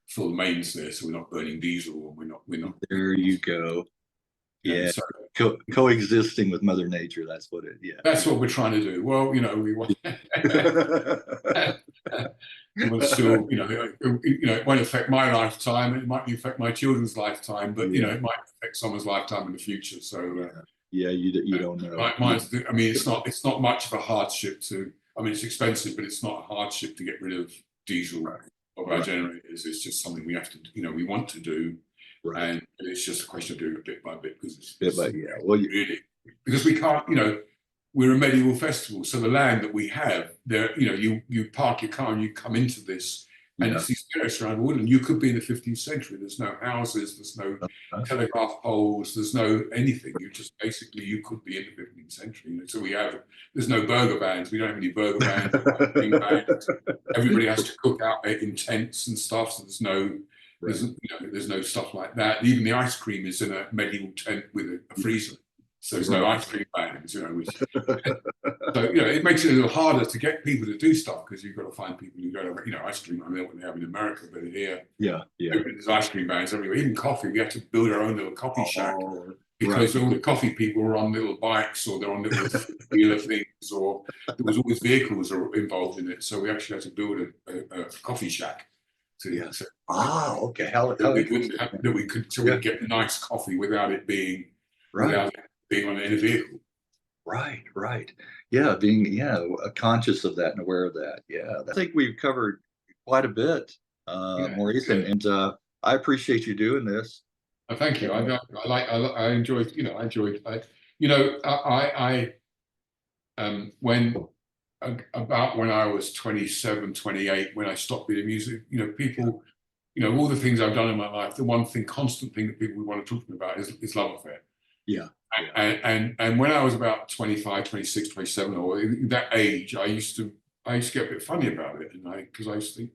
full mains there, so we're not burning diesel, and we're not. There you go. Yeah, so, coexisting with Mother Nature. That's what it. Yeah, that's what we're trying to do. Well, we want. We want to still, it won't affect my lifetime. It might affect my children's lifetime, but it might affect someone's lifetime in the future. So you don't know. I mean, it's not much of a hardship to. I mean, it's expensive, but it's not a hardship to get rid of diesel of our generators. It's just something we have to, we want to do. And it's just a question of doing it bit by bit, because really, because we can't, we're a medieval festival, so the land that we have there, you park your car and you come into this, and it's these terraces around the woodland. You could be in the 15th century. There's no houses, there's no telegraph poles, there's no anything. You could be in the 15th century. So there's no burger bands. We don't have any burger bands. Everybody has to cook out in tents and stuff. So there's no. There's no stuff like that. Even the ice cream is in a medieval tent with a freezer, so there's no ice cream bands. So it makes it a little harder to get people to do stuff, because you've got to find people who go to ice cream. I mean, what they have in America, but here, there's ice cream bands everywhere. Even coffee, we have to build our own little coffee shack, because all the coffee people are on little bikes, or they're on little wheeler things. or there was always vehicles involved in it. So we actually had to build a coffee shack. Yes. So Okay. that we could get nice coffee without it being without it being on in a vehicle. Right. Yeah, being conscious of that and aware of that. Yeah, I think we've covered quite a bit, Maurice, and I appreciate you doing this. Thank you. I enjoyed. When I was 27, 28, when I stopped doing music, people, all the things I've done in my life, the one constant thing that people want to talk to me about is love affair. Yeah. And when I was about 25, 26, 27, or that age, I used to get a bit funny about it, because I used to think,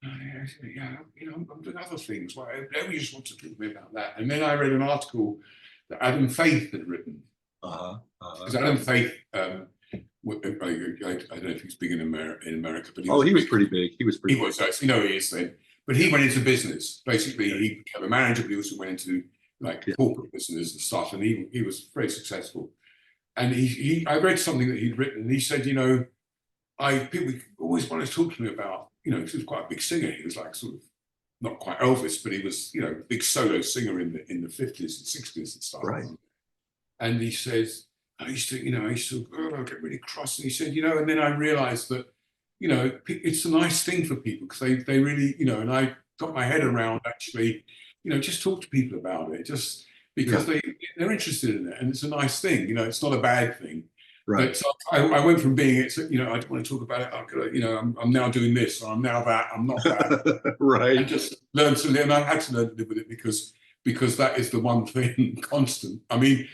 I'm doing other things. Why don't you just want to talk to me about that? And then I read an article that Adam Faith had written. Because Adam Faith, I don't know if he's big in America, but he was pretty big. He was. He is then. But he went into business. Basically, he became a manager, but he also went into corporate business and stuff, and he was very successful. And I read something that he'd written, and he said, people always want to talk to me about, he was quite a big singer. He was like sort of not quite Elvis, but he was, a big solo singer in the 50s and 60s and stuff. Right. And he says, I used to get really cross. And he said, and then I realized that, it's a nice thing for people because they really, and I got my head around actually, just talk to people about it, just because they're interested in it, and it's a nice thing. It's not a bad thing. Right. But so I went from being I don't want to talk about it. I'm now doing this, or I'm now that. I'm not that. Right. And just learn to live. And I had to learn to live with it because that is the one thing constant. I mean,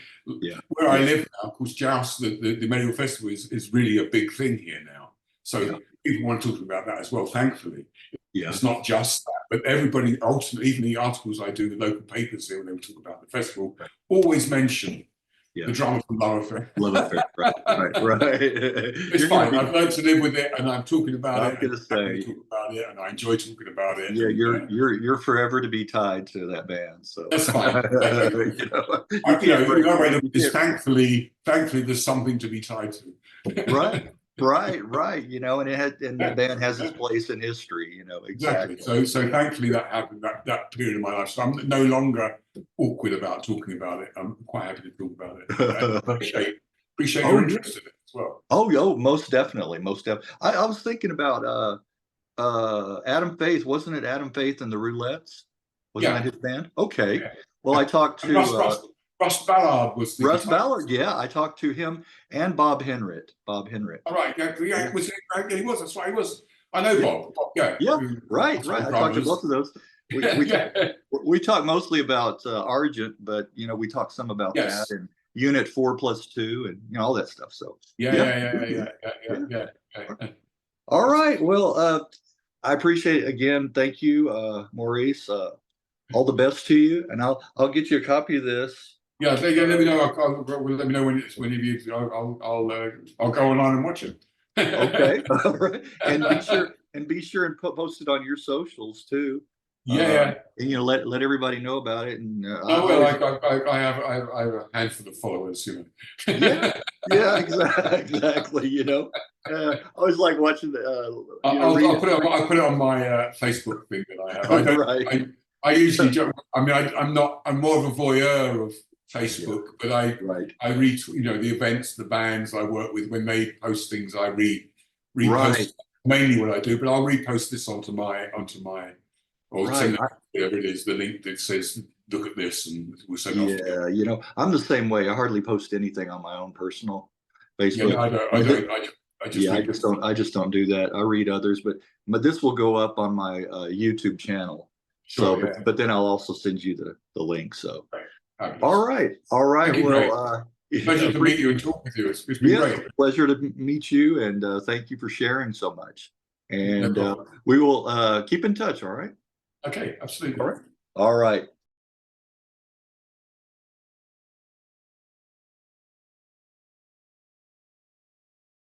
where I live now, of course, Joust, the medieval festival is really a big thing here now. So people want to talk about that as well, thankfully. Yeah. It's not just that, but everybody, ultimately, even the articles I do in local papers here when they talk about the festival, always mention the drama from Love Affair. Love Affair, right. It's fine. I've learned to live with it, and I'm talking about it. I'm going to say, talk about it, and I enjoy talking about it. Yeah, you're forever to be tied to that band. So that's fine. Thankfully, there's something to be tied to. Right. And the band has its place in history, exactly. So thankfully that happened that period of my life. So I'm no longer awkward about talking about it. I'm quite happy to talk about it. Appreciate your interest in it as well. Oh, most definitely. I was thinking about Adam Faith. Wasn't it Adam Faith and the Roulettes? Wasn't that his band? Okay. Yeah. Well, I talked to Russ Ballard was Russ Ballard. Yeah, I talked to him and Bob Henrit. All right. He was. That's why he was. I know Bob. Yeah. Right. I talked to both of those. We talk mostly about Argent, but we talk some about that and Unit 4+2 and all that stuff. So yeah. All right. Well, I appreciate it again. Thank you, Maurice. All the best to you, and I'll get you a copy of this. Yeah, let me know. Let me know when you. I'll go online and watch it. Okay, all right, and be sure and post it on your socials too. And let everybody know about it. And I have a handful of followers. Exactly. I always like watching the. I'll put it on my Facebook thing that I have. I usually joke. I mean, I'm more of a voyeur of Facebook, but I read, the events, the bands I work with, when they post things, I repost mainly what I do, but I'll repost this onto my, or send whatever it is, the link that says, look at this, and we'll send off together. I'm the same way. I hardly post anything on my own personal Facebook. I just don't do that. I read others, but this will go up on my YouTube channel. Sure, but then I'll also send you the link. So, all right. Well, pleasure to meet you and talk with you. It's been great. Pleasure to meet you, and thank you for sharing so much. And we will keep in touch. All right. Okay, absolutely. All right.